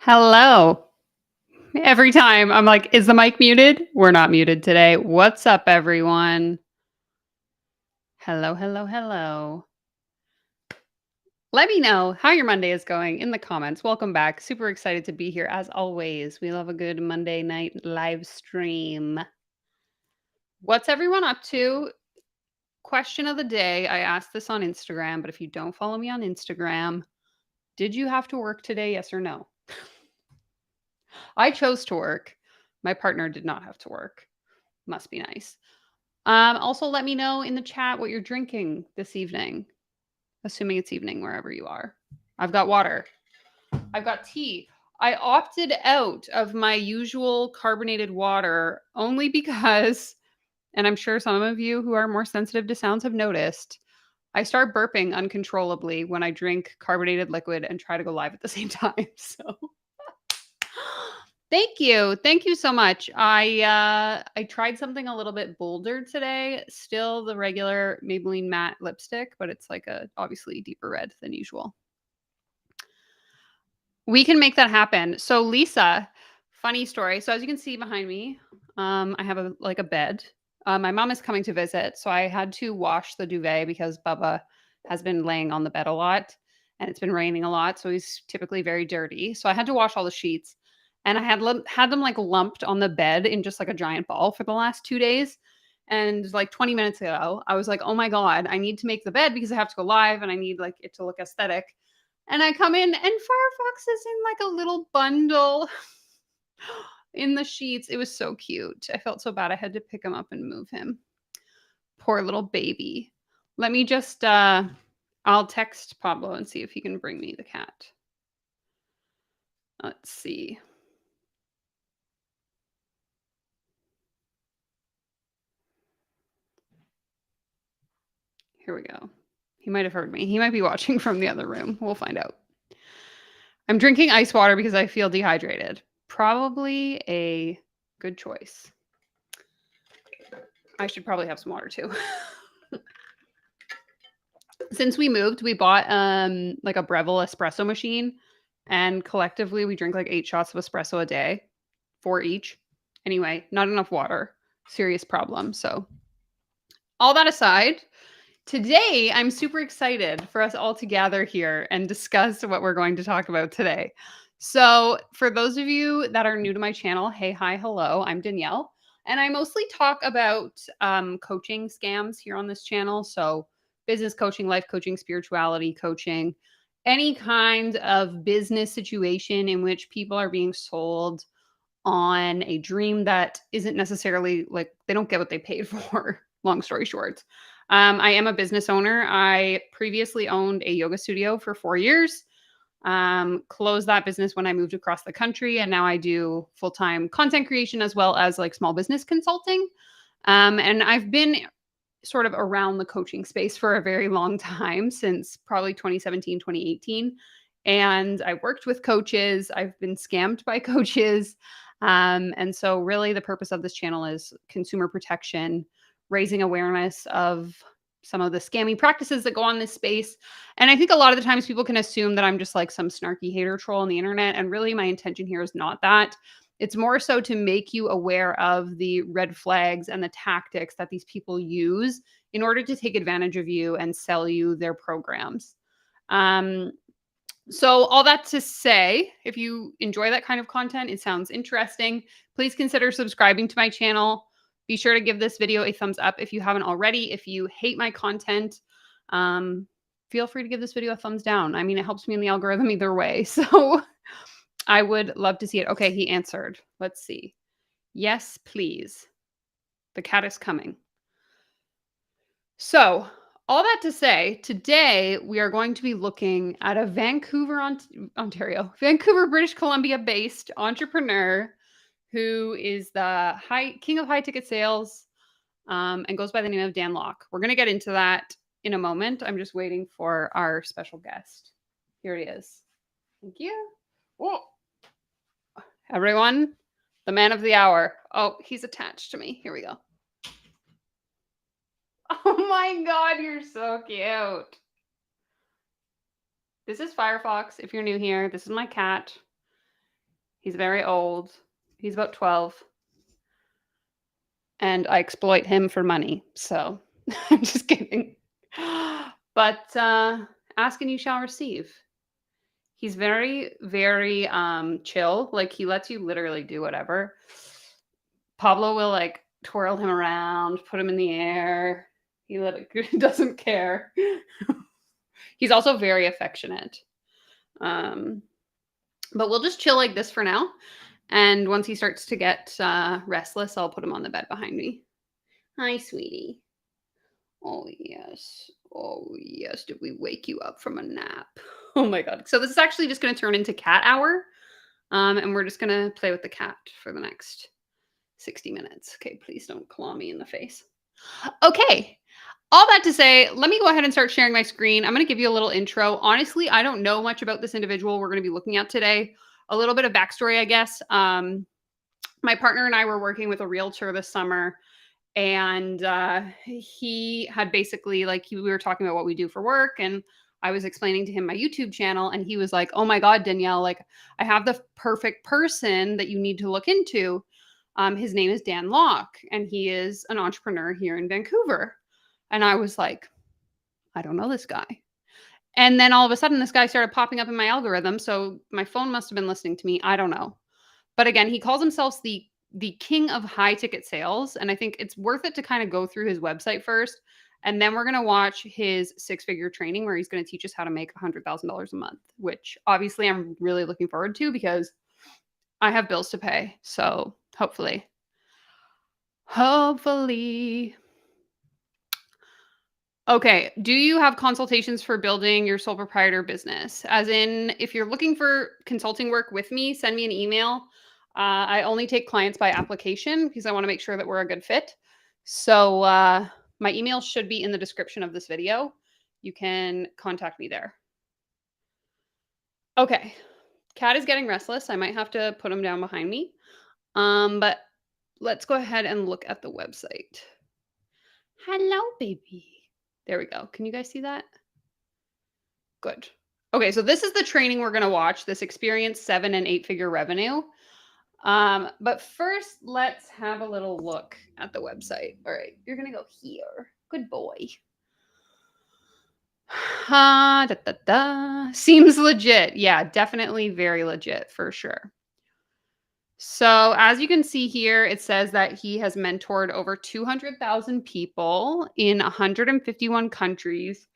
Hello. Every time I'm like, "Is the mic muted?" We're not muted today. What's up, everyone? Hello, hello, hello. Let me know how your Monday is going in the comments. Welcome back. Super excited to be here as always. We love a good Monday night live stream. What's everyone up to? Question of the day. I asked this on Instagram, but if you don't follow me on Instagram, did you have to work today? Yes or no? I chose to work. My partner did not have to work. Must be nice. Also, let me know in the chat what you're drinking this evening, assuming it's evening wherever you are. I've got water. I've got tea. I opted out of my usual carbonated water only because, and I'm sure some of you who are more sensitive to sounds have noticed, I start burping uncontrollably when I drink carbonated liquid and try to go live at the same time. So thank you. Thank you so much. I tried something a little bit bolder today. Still the regular Maybelline matte lipstick, but it's like a obviously deeper red than usual. We can make that happen. So Lisa, funny story. So as you can see behind me, I have a bed. My mom is coming to visit, so I had to wash the duvet because Bubba has been laying on the bed a lot, and it's been raining a lot, so he's typically very dirty. So I had to wash all the sheets, and I had them like lumped on the bed in just like a giant ball for the last 2 days. And like 20 minutes ago, I was like, "Oh my god, I need to make the bed because I have to go live, and I need like it to look aesthetic." And I come in and Firefox is in like a little bundle in the sheets. It was so cute. I felt so bad. I had to pick him up and move him. Poor little baby. Let me just I'll text Pablo and see if he can bring me the cat. Let's see. Here we go. He might have heard me. He might be watching from the other room. We'll find out. I'm drinking ice water because I feel dehydrated. Probably a good choice. I should probably have some water too. Since we moved, we bought like a Breville espresso machine, and collectively we drink like 8 shots of espresso a day, 4 each. Anyway, not enough water. Serious problem. So, all that aside, today I'm super excited for us all to gather here and discuss what we're going to talk about today. So, for those of you that are new to my channel, hey, hi, hello, I'm Danielle, and I mostly talk about coaching scams here on this channel. So, business coaching, life coaching, spirituality coaching, any kind of business situation in which people are being sold on a dream that isn't necessarily like they don't get what they paid for. Long story short, I am a business owner. I previously owned a yoga studio for 4 years. Closed that business when I moved across the country, and now I do full-time content creation as well as like small business consulting. And I've been sort of around the coaching space for a very long time, since probably 2017, 2018. And I worked with coaches. I've been scammed by coaches. And so, really, the purpose of this channel is consumer protection, raising awareness of some of the scammy practices that go on in this space. And I think a lot of the times people can assume that I'm just like some snarky hater troll on the internet. And really, my intention here is not that. It's more so to make you aware of the red flags and the tactics that these people use in order to take advantage of you and sell you their programs. Um, so, all that to say, if you enjoy that kind of content, it sounds interesting, please consider subscribing to my channel. Be sure to give this video a thumbs up if you haven't already. If you hate my content, feel free to give this video a thumbs down. I mean, it helps me in the algorithm either way. So, I would love to see it. Okay, he answered. Let's see. Yes, please. The cat is coming. So, all that to say, today we are going to be looking at a Ontario, Vancouver, British Columbia based entrepreneur who is the king of high ticket sales, and goes by the name of Dan Lok. We're going to get into that in a moment. I'm just waiting for our special guest. Here he is. Thank you. Oh, everyone, the man of the hour. Oh, he's attached to me. Here we go. Oh my god, you're so cute. This is Firefox. If you're new here, this is my cat. He's very old. He's about 12. And I exploit him for money. So I'm just kidding. But ask and you shall receive. He's very, very chill. Like he lets you literally do whatever. Pablo will like twirl him around, put him in the air. He doesn't care. He's also very affectionate. But we'll just chill like this for now. And once he starts to get restless, I'll put him on the bed behind me. Hi, sweetie. Oh, yes. Oh, yes. Did we wake you up from a nap? Oh, my God. So this is actually just going to turn into cat hour. And we're just going to play with the cat for the next 60 minutes. Okay, please don't claw me in the face. Okay. All that to say, let me go ahead and start sharing my screen. I'm going to give you a little intro. Honestly, I don't know much about this individual we're going to be looking at today. A little bit of backstory, I guess. My partner and I were working with a realtor this summer, and he had basically we were talking about what we do for work, and I was explaining to him my YouTube channel, and he was like, "Oh my God, Danielle, like I have the perfect person that you need to look into. His name is Dan Lok, and he is an entrepreneur here in Vancouver." And I was like, I don't know this guy. And then all of a sudden, this guy started popping up in my algorithm. So my phone must have been listening to me. I don't know. But again, he calls himself the king of high ticket sales. And I think it's worth it to kind of go through his website first. And then we're going to watch his 6-figure training where he's going to teach us how to make $100,000 a month, which obviously I'm really looking forward to because I have bills to pay. So hopefully. Okay. Do you have consultations for building your sole proprietor business? As in, if you're looking for consulting work with me, send me an email. I only take clients by application because I want to make sure that we're a good fit. So my email should be in the description of this video. You can contact me there. Okay. Cat is getting restless. I might have to put him down behind me. But let's go ahead and look at the website. Hello, baby. There we go. Can you guys see that? Good. Okay, so this is the training we're going to watch, this experience 7 and 8-figure revenue. But first, let's have a little look at the website. All right, you're going to go here. Good boy. Seems legit. Yeah, definitely very legit for sure. So as you can see here, it says that he has mentored over 200,000 people in 151 countries,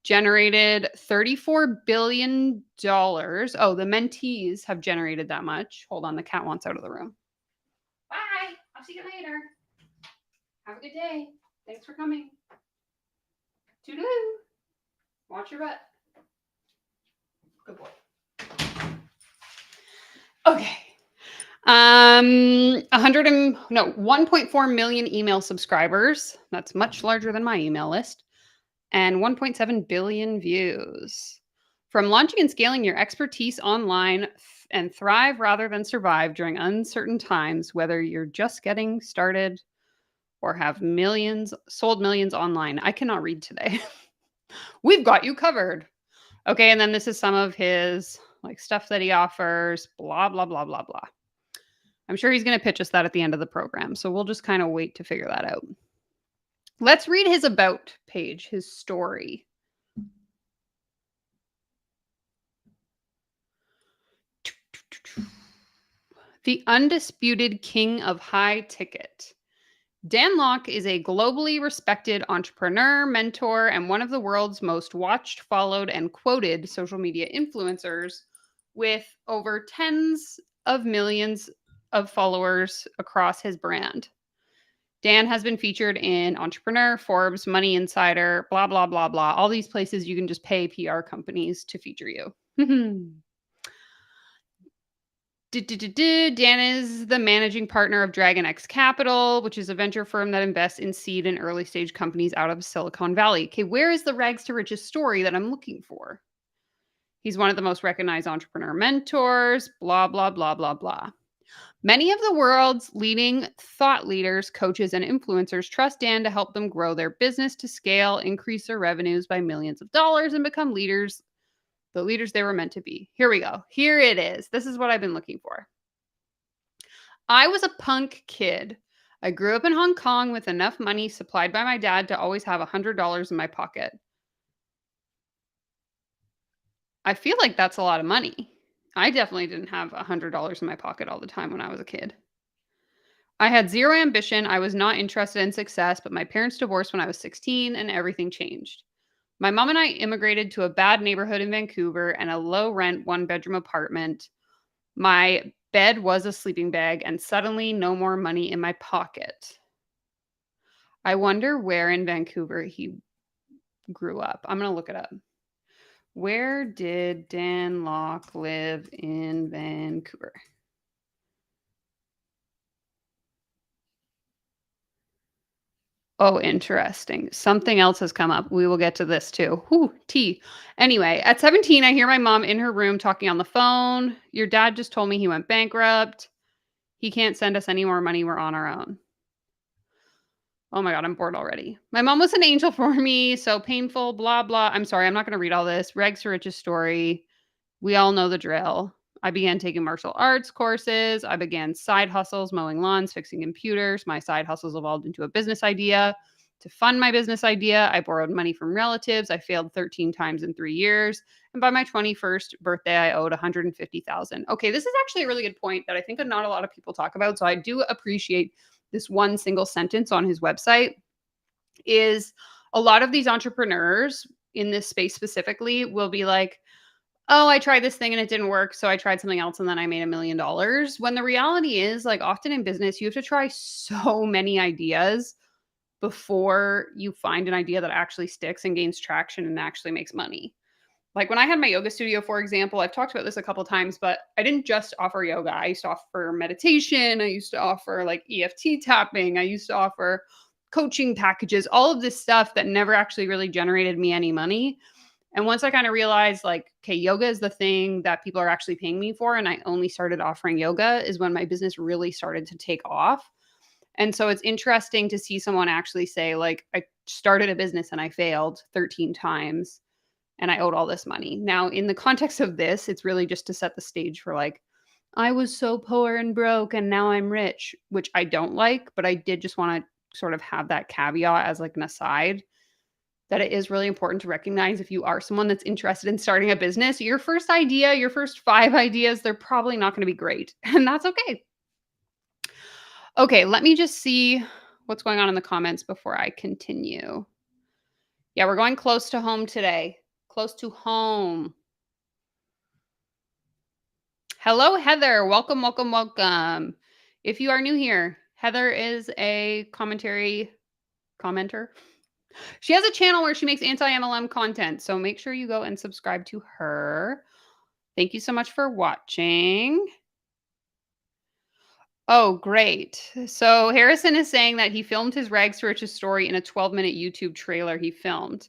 generated $34 billion. Oh, the mentees have generated that much. Hold on, the cat wants out of the room. Bye. I'll see you later. Have a good day. Thanks for coming. Toodaloo. Watch your butt. Good boy. Okay. 1.4 million email subscribers. That's much larger than my email list. And 1.7 billion views. From launching and scaling your expertise online and thrive rather than survive during uncertain times, whether you're just getting started or have sold millions online. I cannot read today. We've got you covered. Okay, and then this is some of his stuff that he offers, blah, blah, blah, blah, blah. I'm sure he's going to pitch us that at the end of the program. So we'll just kind of wait to figure that out. Let's read his about page, his story. The undisputed king of high ticket. Dan Lok is a globally respected entrepreneur, mentor, and one of the world's most watched, followed, and quoted social media influencers with over tens of millions of followers across his brand. Dan has been featured in Entrepreneur, Forbes, Money Insider, blah, blah, blah, blah. All these places you can just pay PR companies to feature you. Dan is the managing partner of Dragon X Capital, which is a venture firm that invests in seed and early stage companies out of Silicon Valley. Okay, where is the rags to riches story that I'm looking for? He's one of the most recognized entrepreneur mentors, blah, blah, blah, blah, blah. Many of the world's leading thought leaders, coaches, and influencers trust Dan to help them grow their business to scale, increase their revenues by millions of dollars, and become the leaders they were meant to be. Here we go. Here it is. This is what I've been looking for. I was a punk kid. I grew up in Hong Kong with enough money supplied by my dad to always have $100 in my pocket. I feel like that's a lot of money. I definitely didn't have $100 in my pocket all the time when I was a kid. I had zero ambition. I was not interested in success, but my parents divorced when I was 16 and everything changed. My mom and I immigrated to a bad neighborhood in Vancouver and a low rent one bedroom apartment. My bed was a sleeping bag and suddenly no more money in my pocket. I wonder where in Vancouver he grew up. I'm going to look it up. Where did Dan Lok live in Vancouver? Oh, interesting. Something else has come up. We will get to this too. Whew, tea. Anyway, at 17, I hear my mom in her room talking on the phone. Your dad just told me he went bankrupt. He can't send us any more money. We're on our own. Oh my God, I'm bored already. My mom was an angel for me. So painful, blah, blah. I'm sorry. I'm not going to read all this. Regs to riches story. We all know the drill. I began taking martial arts courses. I began side hustles, mowing lawns, fixing computers. My side hustles evolved into a business idea. To fund my business idea, I borrowed money from relatives. I failed 13 times in 3 years. And by my 21st birthday, I owed 150,000. Okay, this is actually a really good point that I think not a lot of people talk about. So I do appreciate this one single sentence on his website is a lot of these entrepreneurs in this space specifically will be like, oh, I tried this thing and it didn't work. So I tried something else and then I made $1 million. When the reality is, like, often in business, you have to try so many ideas before you find an idea that actually sticks and gains traction and actually makes money. Like when I had my yoga studio, for example, I've talked about this a couple times, but I didn't just offer yoga. I used to offer meditation. I used to offer like EFT tapping. I used to offer coaching packages, all of this stuff that never actually really generated me any money. And once I kind of realized, like, okay, yoga is the thing that people are actually paying me for, and I only started offering yoga, is when my business really started to take off. And so it's interesting to see someone actually say, like, I started a business and I failed 13 times and I owed all this money. Now, in the context of this, it's really just to set the stage for like, I was so poor and broke and now I'm rich, which I don't like, but I did just want to sort of have that caveat as like an aside that it is really important to recognize if you are someone that's interested in starting a business, your first idea, your first 5 ideas, they're probably not going to be great. And that's okay. Okay, let me just see what's going on in the comments before I continue. Yeah, we're going close to home today. Close to home. Hello, Heather. Welcome, welcome, welcome. If you are new here, Heather is a commenter. She has a channel where she makes anti-MLM content, so make sure you go and subscribe to her. Thank you so much for watching. Oh, great. So Harrison is saying that he filmed his rags to riches story in a 12-minute YouTube trailer he filmed.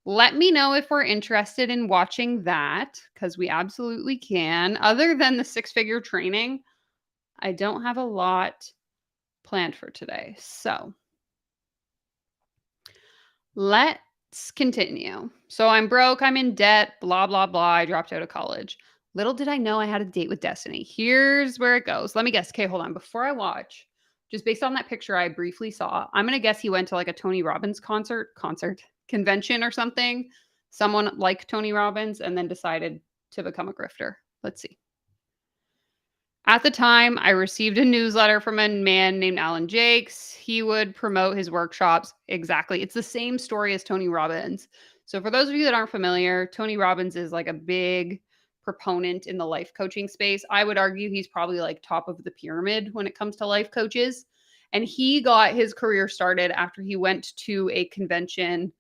Let me know if we're interested in watching that, because we absolutely can. Other than the 6-figure training, I don't have a lot planned for today. So let's continue. So I'm broke, I'm in debt, blah, blah, blah. I dropped out of college. Little did I know I had a date with destiny. Here's where it goes. Let me guess. Okay, hold on. Before I watch, just based on that picture I briefly saw, I'm going to guess he went to like a Tony Robbins convention or something. Someone like Tony Robbins and then decided to become a grifter. Let's see. At the time, I received a newsletter from a man named Alan Jakes. He would promote his workshops. Exactly. It's the same story as Tony Robbins. So, for those of you that aren't familiar, Tony Robbins is like a big proponent in the life coaching space. I would argue he's probably like top of the pyramid when it comes to life coaches. And he got his career started after he went to a convention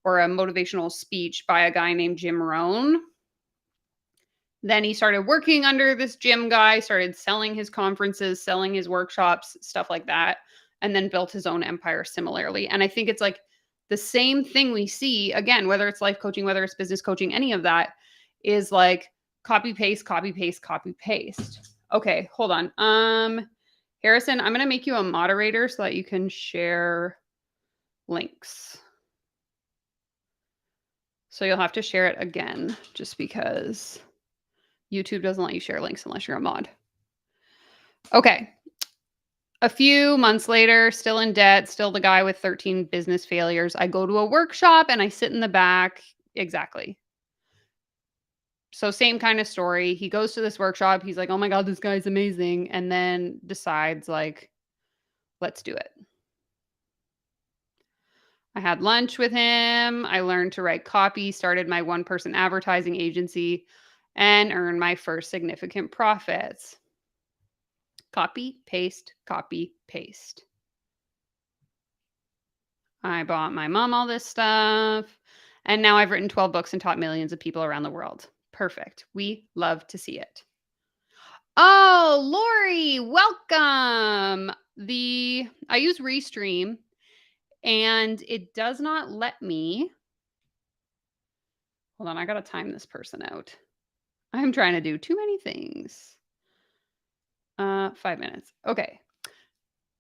or a motivational speech by a guy named Jim Rohn. Then he started working under this gym guy, started selling his conferences, selling his workshops, stuff like that, and then built his own empire similarly. And I think it's like the same thing we see again, whether it's life coaching, whether it's business coaching, any of that is like copy paste, copy paste, copy paste. Okay, hold on. Harrison, I'm going to make you a moderator so that you can share links. So you'll have to share it again just because YouTube doesn't let you share links unless you're a mod. Okay. A few months later, still in debt, still the guy with 13 business failures. I go to a workshop and I sit in the back. Exactly. So same kind of story. He goes to this workshop. He's like, "Oh my god, this guy's amazing." And then decides like, "Let's do it." I had lunch with him. I learned to write copy, started my one-person advertising agency, and earned my first significant profits. Copy, paste, copy, paste. I bought my mom all this stuff, and now I've written 12 books and taught millions of people around the world. Perfect. We love to see it. Oh, Lori, welcome. I use Restream and it does not let me. Hold on, I got to time this person out. I'm trying to do too many things. 5 minutes. Okay.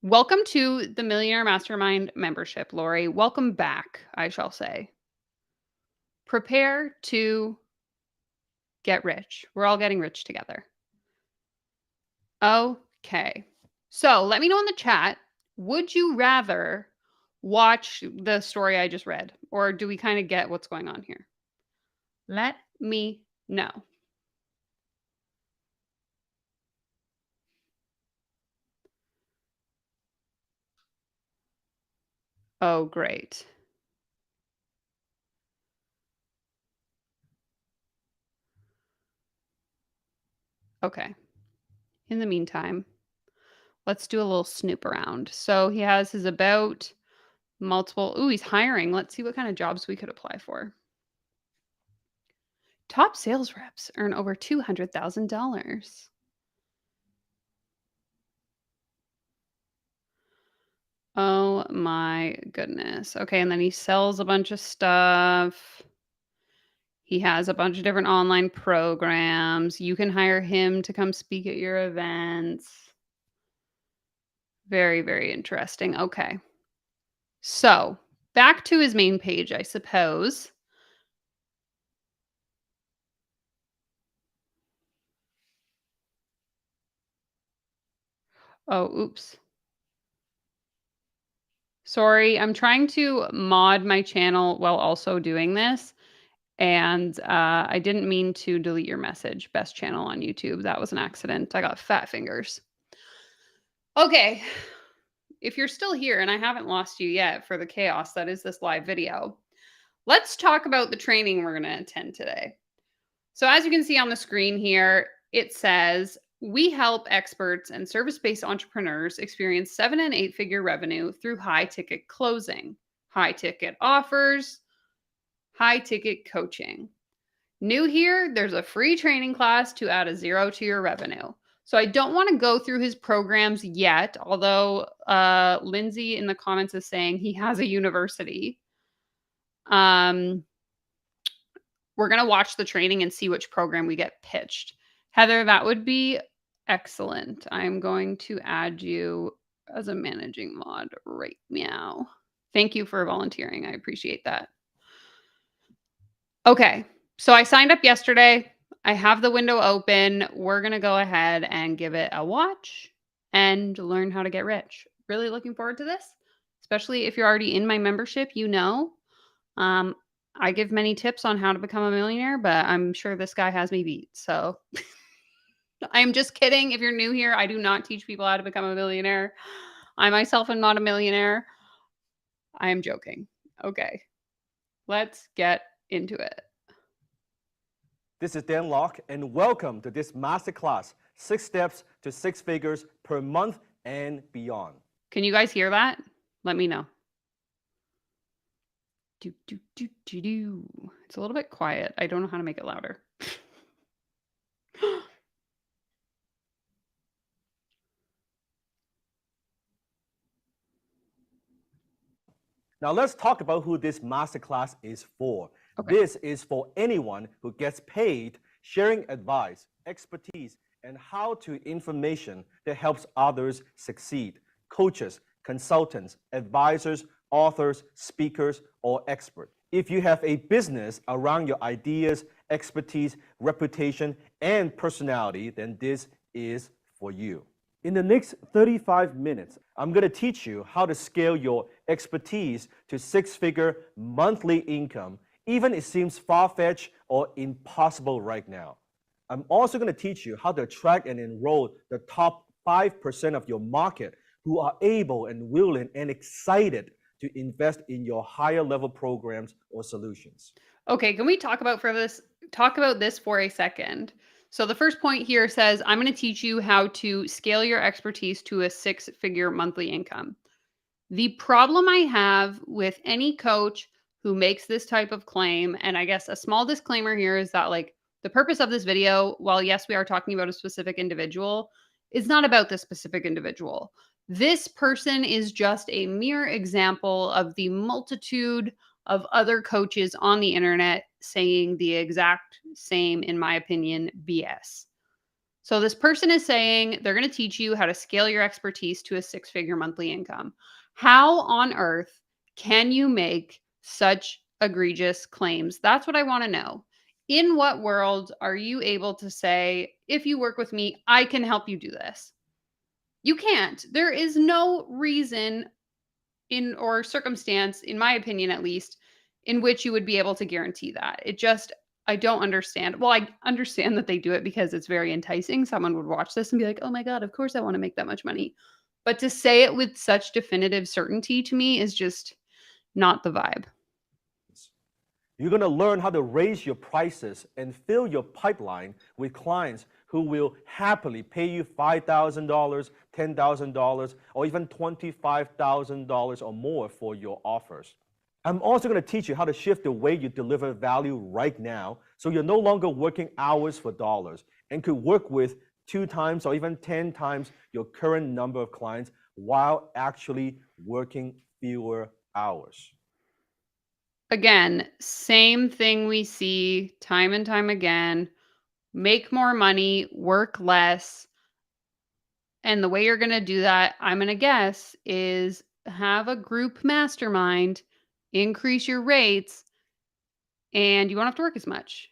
Welcome to the Millionaire Mastermind membership, Lori. Welcome back, I shall say. Prepare to get rich. We're all getting rich together. Okay. So let me know in the chat, would you rather watch the story I just read? Or do we kind of get what's going on here? Let me know. Oh, great. Okay. In the meantime, let's do a little snoop around. So he has his about multiple. Ooh, he's hiring. Let's see what kind of jobs we could apply for. Top sales reps earn over $200,000. Oh my goodness. Okay, and then he sells a bunch of stuff. He has a bunch of different online programs. You can hire him to come speak at your events. Very, very interesting. Okay. So, back to his main page, I suppose. Oh, oops. Sorry, I'm trying to mod my channel while also doing this. And I didn't mean to delete your message. Best channel on YouTube. That was an accident. I got fat fingers. Okay. If you're still here and I haven't lost you yet for the chaos that is this live video, let's talk about the training we're going to attend today. So as you can see on the screen here, it says, we help experts and service-based entrepreneurs experience 7- and 8-figure revenue through high-ticket closing, high-ticket offers, high-ticket coaching. New here, there's a free training class to add a 0 to your revenue. So I don't want to go through his programs yet, although Lindsay in the comments is saying he has a university. We're going to watch the training and see which program we get pitched. Heather, that would be excellent. I'm going to add you as a managing mod right now. Thank you for volunteering. I appreciate that. Okay, so I signed up yesterday. I have the window open. We're going to go ahead and give it a watch and learn how to get rich. Really looking forward to this, especially if you're already in my membership, you know. I give many tips on how to become a millionaire, but I'm sure this guy has me beat. So I'm just kidding. If you're new here, I do not teach people how to become a millionaire. I myself am not a millionaire. I am joking. Okay, let's get into it. This is Dan Lok, and welcome to this masterclass, 6 steps to 6 figures per month and beyond. Can you guys hear that? Let me know. It's a little bit quiet. I don't know how to make it louder. Now let's talk about who this masterclass is for. Okay. This is for anyone who gets paid sharing advice, expertise, and how-to information that helps others succeed. Coaches, consultants, advisors, authors, speakers, or experts. If you have a business around your ideas, expertise, reputation, and personality, then this is for you. In the next 35 minutes, I'm going to teach you how to scale your expertise to six-figure monthly income, even it seems far-fetched or impossible right now. I'm also going to teach you how to attract and enroll the top 5% of your market who are able and willing and excited to invest in your higher level programs or solutions. Okay, can we talk about this for a second? So the first point here says, I'm going to teach you how to scale your expertise to a six-figure monthly income. The problem I have with any coach who makes this type of claim, and I guess a small disclaimer here is that like the purpose of this video, while yes, we are talking about a specific individual, is not about this specific individual. This person is just a mere example of the multitude of other coaches on the internet saying the exact same, in my opinion, BS. So this person is saying they're going to teach you how to scale your expertise to a six-figure monthly income. How on earth can you make such egregious claims? That's what I want to know. In what world are you able to say, if you work with me, I can help you do this? You can't. There is no reason or circumstance, in my opinion at least, in which you would be able to guarantee that. I don't understand. Well, I understand that they do it because it's very enticing. Someone would watch this and be like, oh my God, of course I want to make that much money. But to say it with such definitive certainty to me is just not the vibe. You're going to learn how to raise your prices and fill your pipeline with clients who will happily pay you $5,000, $10,000, or even $25,000 or more for your offers. I'm also going to teach you how to shift the way you deliver value right now so you're no longer working hours for dollars and could work with 2 times or even 10 times your current number of clients while actually working fewer hours. Again, same thing we see time and time again. Make more money, work less. And the way you're going to do that, I'm going to guess, is have a group mastermind, increase your rates, and you won't have to work as much.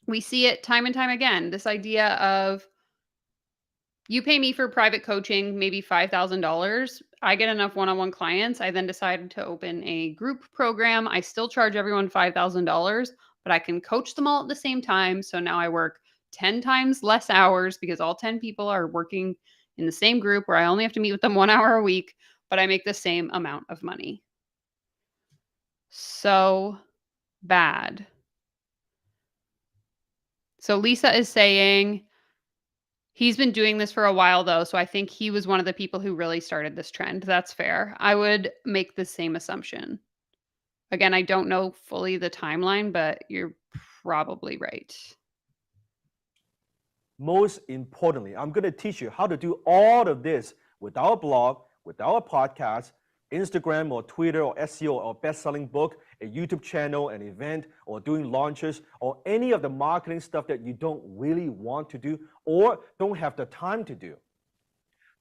We see it time and time again. This idea of you pay me for private coaching, maybe $5,000. I get enough one-on-one clients. I then decided to open a group program. I still charge everyone $5,000, but I can coach them all at the same time. So now I work 10 times less hours because all 10 people are working in the same group where I only have to meet with them 1 hour a week, but I make the same amount of money. So bad. So Lisa is saying he's been doing this for a while, though, so I think he was one of the people who really started this trend. That's fair. I would make the same assumption. Again, I don't know fully the timeline, but you're probably right. Most importantly, I'm going to teach you how to do all of this without a blog, without a podcast, Instagram or Twitter or SEO or best-selling book, a YouTube channel, an event, or doing launches, or any of the marketing stuff that you don't really want to do or don't have the time to do.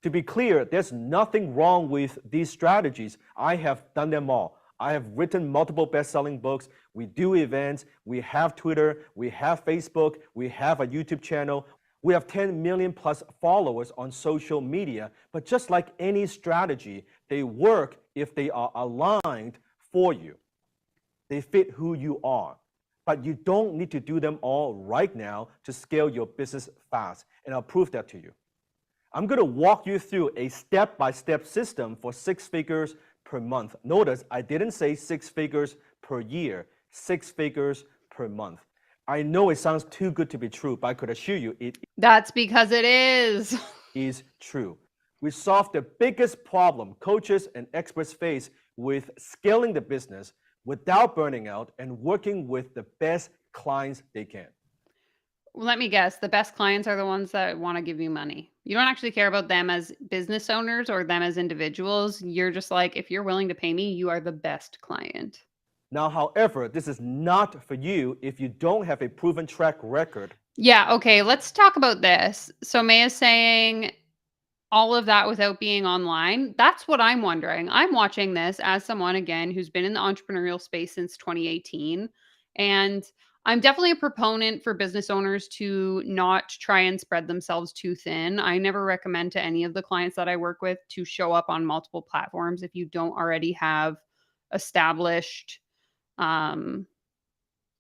To be clear, there's nothing wrong with these strategies. I have done them all. I have written multiple best-selling books. We do events. We have Twitter. We have Facebook. We have a YouTube channel. We have 10 million plus followers on social media. But just like any strategy, they work if they are aligned for you. They fit who you are. But you don't need to do them all right now to scale your business fast. And I'll prove that to you. I'm going to walk you through a step-by-step system for 6 figures per month. Notice I didn't say 6 figures per year, 6 figures per month. I know it sounds too good to be true, but I could assure you That's because it is. Is true. We solve the biggest problem coaches and experts face with scaling the business without burning out and working with the best clients they can. Let me guess, the best clients are the ones that want to give you money. You don't actually care about them as business owners or them as individuals. You're just like, if you're willing to pay me, you are the best client. Now, however, this is not for you if you don't have a proven track record. Yeah, okay, let's talk about this. So May is saying all of that without being online. That's what I'm wondering. I'm watching this as someone, again, who's been in the entrepreneurial space since 2018. And I'm definitely a proponent for business owners to not try and spread themselves too thin. I never recommend to any of the clients that I work with to show up on multiple platforms if you don't already have established um,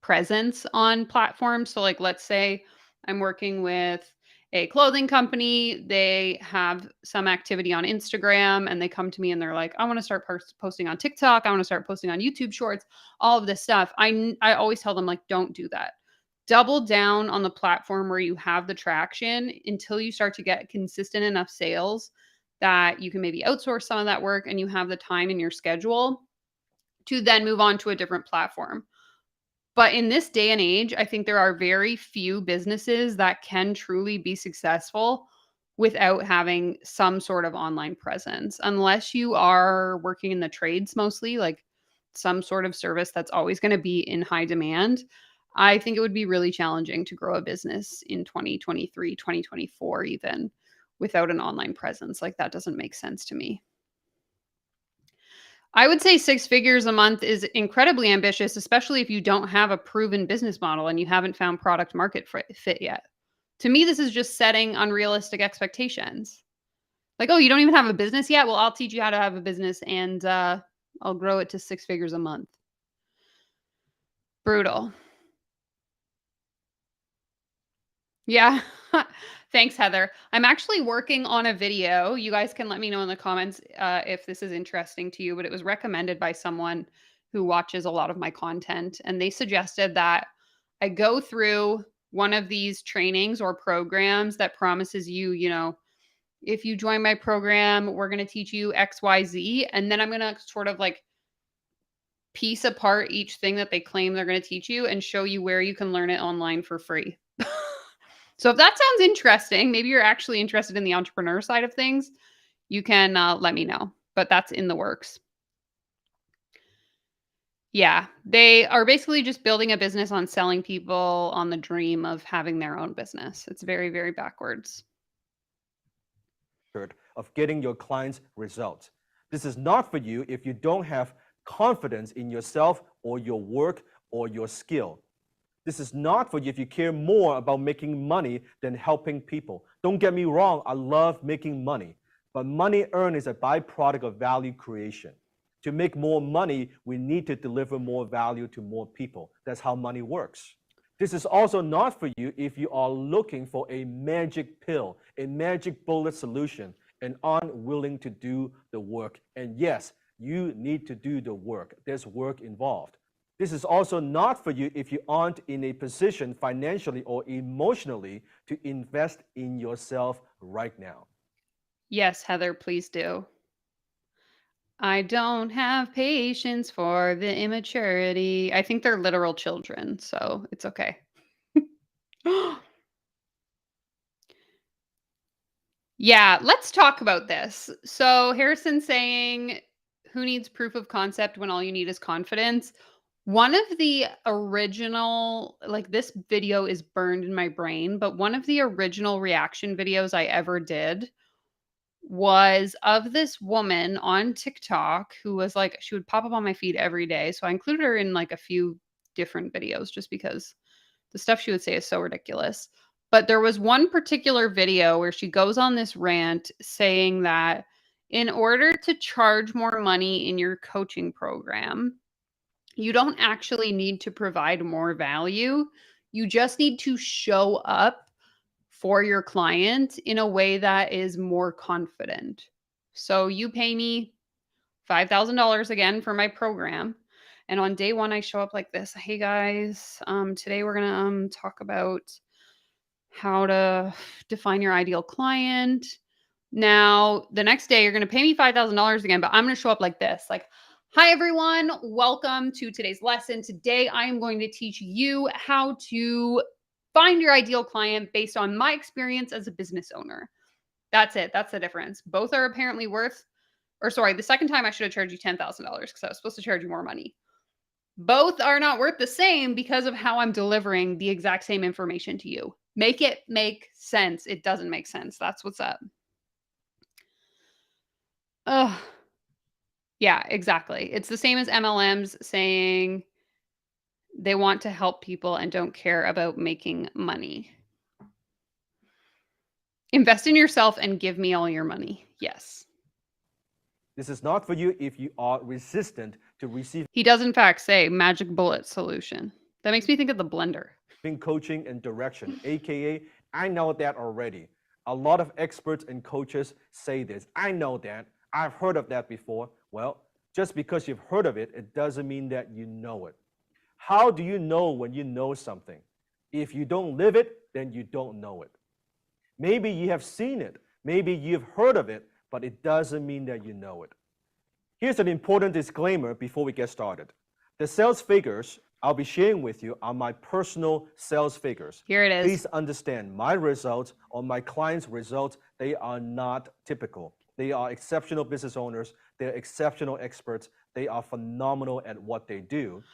presence on platforms. So, like, let's say I'm working with a clothing company, they have some activity on Instagram, and they come to me and they're like, I want to start posting on TikTok. I want to start posting on YouTube Shorts, all of this stuff. I always tell them, like, don't do that. Double down on the platform where you have the traction until you start to get consistent enough sales that you can maybe outsource some of that work and you have the time in your schedule to then move on to a different platform. But in this day and age, I think there are very few businesses that can truly be successful without having some sort of online presence. Unless you are working in the trades mostly, like some sort of service that's always going to be in high demand. I think it would be really challenging to grow a business in 2023, 2024 even without an online presence. Like that doesn't make sense to me. I would say 6 figures a month is incredibly ambitious, especially if you don't have a proven business model and you haven't found product market fit yet. To me, this is just setting unrealistic expectations. Like, oh, you don't even have a business yet? Well, I'll teach you how to have a business and I'll grow it to 6 figures a month. Brutal. Yeah. Thanks, Heather. I'm actually working on a video. You guys can let me know in the comments if this is interesting to you, but it was recommended by someone who watches a lot of my content. And they suggested that I go through one of these trainings or programs that promises you, if you join my program, we're going to teach you XYZ. And then I'm going to sort of like piece apart each thing that they claim they're going to teach you and show you where you can learn it online for free. So if that sounds interesting, maybe you're actually interested in the entrepreneur side of things, you can let me know. But that's in the works. Yeah, they are basically just building a business on selling people on the dream of having their own business. It's very, very backwards. Of getting your clients results. This is not for you if you don't have confidence in yourself or your work or your skill. This is not for you if you care more about making money than helping people. Don't get me wrong, I love making money, but money earned is a byproduct of value creation. To make more money, we need to deliver more value to more people. That's how money works. This is also not for you if you are looking for a magic pill, a magic bullet solution, and aren't willing to do the work. And yes, you need to do the work. There's work involved. This is also not for you if you aren't in a position financially or emotionally to invest in yourself right now. Yes, Heather, please do. I don't have patience for the immaturity. I think they're literal children, so it's okay. Yeah, let's talk about this. So Harrison's saying, who needs proof of concept when all you need is confidence? One of the original, like this video is burned in my brain, but one of the original reaction videos I ever did was of this woman on TikTok who was like, she would pop up on my feed every day. So I included her in like a few different videos just because the stuff she would say is so ridiculous. But there was one particular video where she goes on this rant saying that in order to charge more money in your coaching program, you don't actually need to provide more value. You just need to show up for your client in a way that is more confident. So you pay me $5,000 again for my program. And on day one, I show up like this. Hey guys, today we're gonna talk about how to define your ideal client. Now, the next day, you're gonna pay me $5,000 again, but I'm gonna show up like this, like, hi everyone, welcome to today's lesson. Today, I am going to teach you how to find your ideal client based on my experience as a business owner. That's it. That's the difference. Both are apparently worth, or sorry, the second time I should have charged you $10,000 because I was supposed to charge you more money. Both are not worth the same because of how I'm delivering the exact same information to you. Make it make sense. It doesn't make sense. That's what's up. Oh, yeah, exactly. It's the same as MLMs saying They want to help people and don't care about making money. Invest in yourself and give me all your money. Yes. This is not for you if you are resistant to receiving He does, in fact, say magic bullet solution. That makes me think of the blender. coaching and direction, aka, I know that already. A lot of experts and coaches say this. I know that. I've heard of that before. Well, just because you've heard of it, it doesn't mean that you know it. How do you know when you know something? If you don't live it, then you don't know it. Maybe you have seen it, maybe you've heard of it, but it doesn't mean that you know it. Here's an important disclaimer before we get started. The sales figures I'll be sharing with you are my personal sales figures. Here it is. Please understand my results or my clients' results, they are not typical. They are exceptional business owners, they're exceptional experts, they are phenomenal at what they do.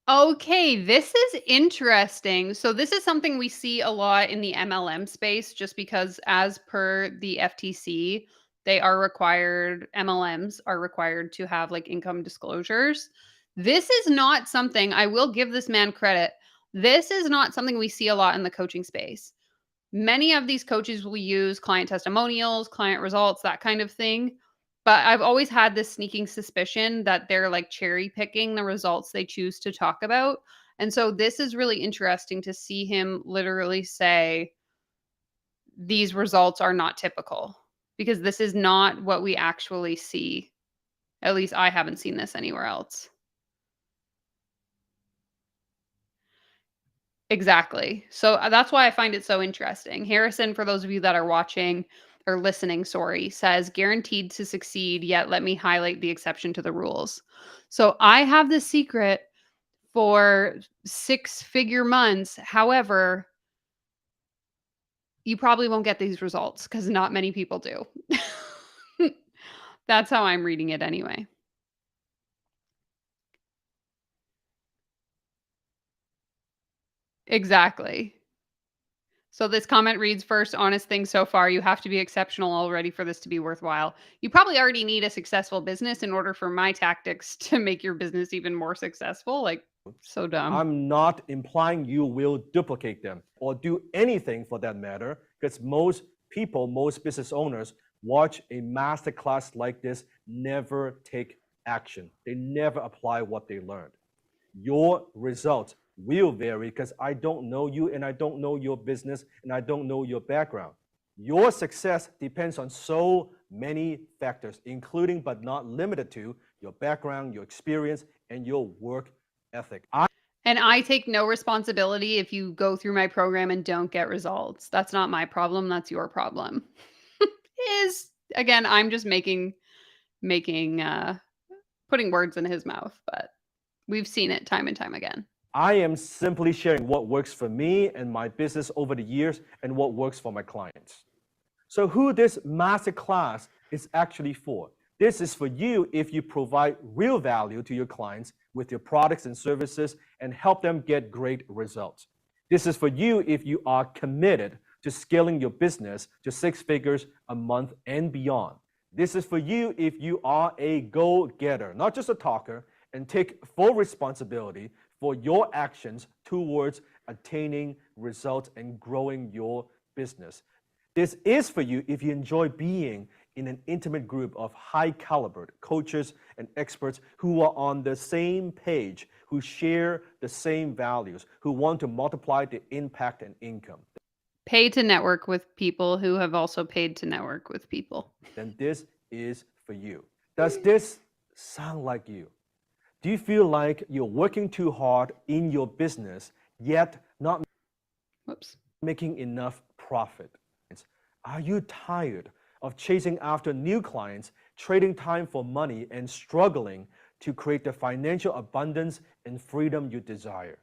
Okay, this is interesting. So this is something we see a lot in the MLM space just because as per the FTC, MLMs are required to have like income disclosures. This is not something, I will give this man credit. This is not something we see a lot in the coaching space. Many of these coaches will use client testimonials, client results, that kind of thing. But I've always had this sneaking suspicion that they're like cherry picking the results they choose to talk about. And so this is really interesting to see him literally say these results are not typical because this is not what we actually see. At least I haven't seen this anywhere else. Exactly. So that's why I find it so interesting. Harrison, for those of you that are watching or listening, sorry, says guaranteed to succeed, yet let me highlight the exception to the rules. So I have the secret for 6-figure months. However, you probably won't get these results because not many people do. That's how I'm reading it anyway. Exactly. So this comment reads, first honest thing so far, you have to be exceptional already for this to be worthwhile. You probably already need a successful business in order for my tactics to make your business even more successful. Like, so dumb. I'm not implying you will duplicate them or do anything for that matter, because most people, most business owners watch a masterclass like this, never take action. They never apply what they learned. Your results will vary because I don't know you and I don't know your business and I don't know your background. Your success depends on so many factors, including but not limited to your background, your experience, and your work ethic. And I take no responsibility if you go through my program and don't get results. That's not my problem. That's your problem. Is again, I'm just making putting words in his mouth, but we've seen it time and time again. I am simply sharing what works for me and my business over the years and what works for my clients. So who this masterclass is actually for? This is for you if you provide real value to your clients with your products and services and help them get great results. This is for you if you are committed to scaling your business to 6 figures a month and beyond. This is for you if you are a go-getter, not just a talker, and take full responsibility for your actions towards attaining results and growing your business. This is for you if you enjoy being in an intimate group of high caliber coaches and experts who are on the same page, who share the same values, who want to multiply the impact and income. Pay to network with people who have also paid to network with people. Then this is for you. Does this sound like you? Do you feel like you're working too hard in your business, yet not making enough profit? Are you tired of chasing after new clients, trading time for money, and struggling to create the financial abundance and freedom you desire?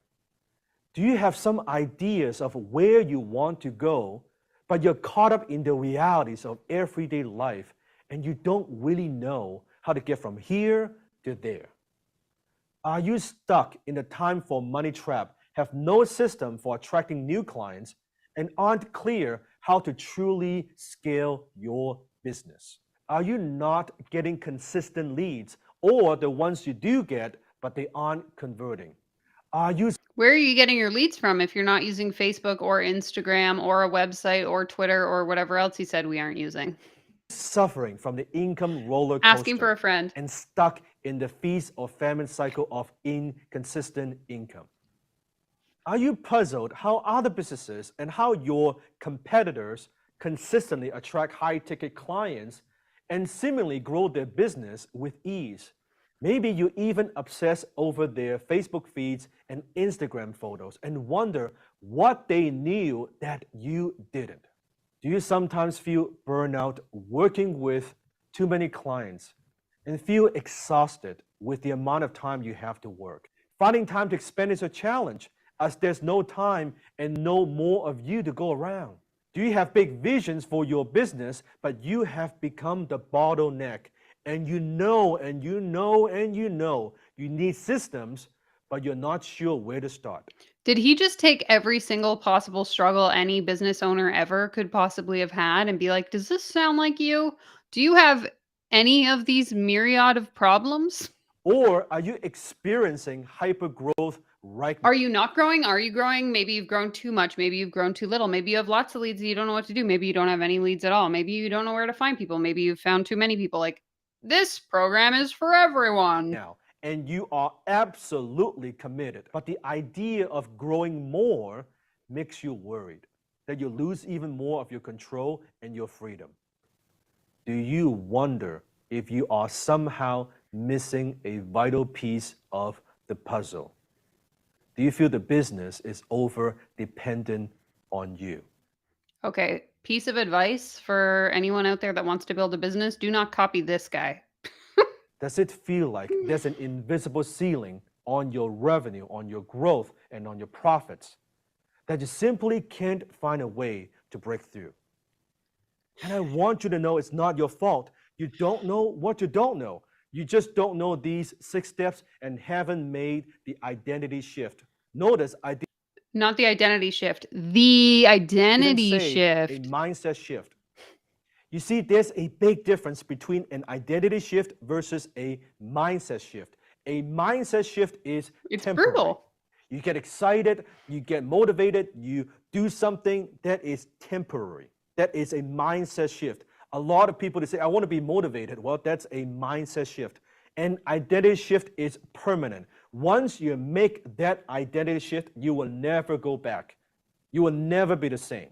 Do you have some ideas of where you want to go, but you're caught up in the realities of everyday life and you don't really know how to get from here to there? Are you stuck in the time for money trap, have no system for attracting new clients, and aren't clear how to truly scale your business? Are you not getting consistent leads, or the ones you do get, but they aren't converting? Are you Where are you getting your leads from if you're not using Facebook or Instagram or a website or Twitter or whatever else he said we aren't using? suffering from the income roller Asking for coaster a friend. and stuck in the feast or famine cycle of inconsistent income? Are you puzzled how other businesses and how your competitors consistently attract high ticket clients and seemingly grow their business with ease? Maybe you even obsess over their Facebook feeds and Instagram photos and wonder what they knew that you didn't. Do you sometimes feel burnout working with too many clients and feel exhausted with the amount of time you have to work? Finding time to spend is a challenge as there's no time and no more of you to go around. Do you have big visions for your business, but you have become the bottleneck and you know and you know and you know you need systems, but you're not sure where to start? Did he just take every single possible struggle any business owner ever could possibly have had and be like, does this sound like you? Do you have any of these myriad of problems? Or are you experiencing hyper growth right now? Are you not growing? Are you growing? Maybe you've grown too much. Maybe you've grown too little. Maybe you have lots of leads and you don't know what to do. Maybe you don't have any leads at all. Maybe you don't know where to find people. Maybe you've found too many people. Like, this program is for everyone. Now, and you are absolutely committed, but the idea of growing more makes you worried that you lose even more of your control and your freedom. Do you wonder if you are somehow missing a vital piece of the puzzle? Do you feel the business is over dependent on you? Okay, piece of advice for anyone out there that wants to build a business, do not copy this guy. Does it feel like there's an invisible ceiling on your revenue, on your growth, and on your profits that you simply can't find a way to break through? And I want you to know it's not your fault. You don't know what you don't know. You just don't know these 6 steps and haven't made the identity shift. Notice I didn't Not the identity shift, the identity say a shift. mindset shift. You see, there's a big difference between an identity shift versus a mindset shift. A mindset shift is It's temporary. brutal. You get excited, you get motivated, you do something that is temporary. That is a mindset shift. A lot of people, they say, I want to be motivated. Well, that's a mindset shift. An identity shift is permanent. Once you make that identity shift, you will never go back. You will never be the same.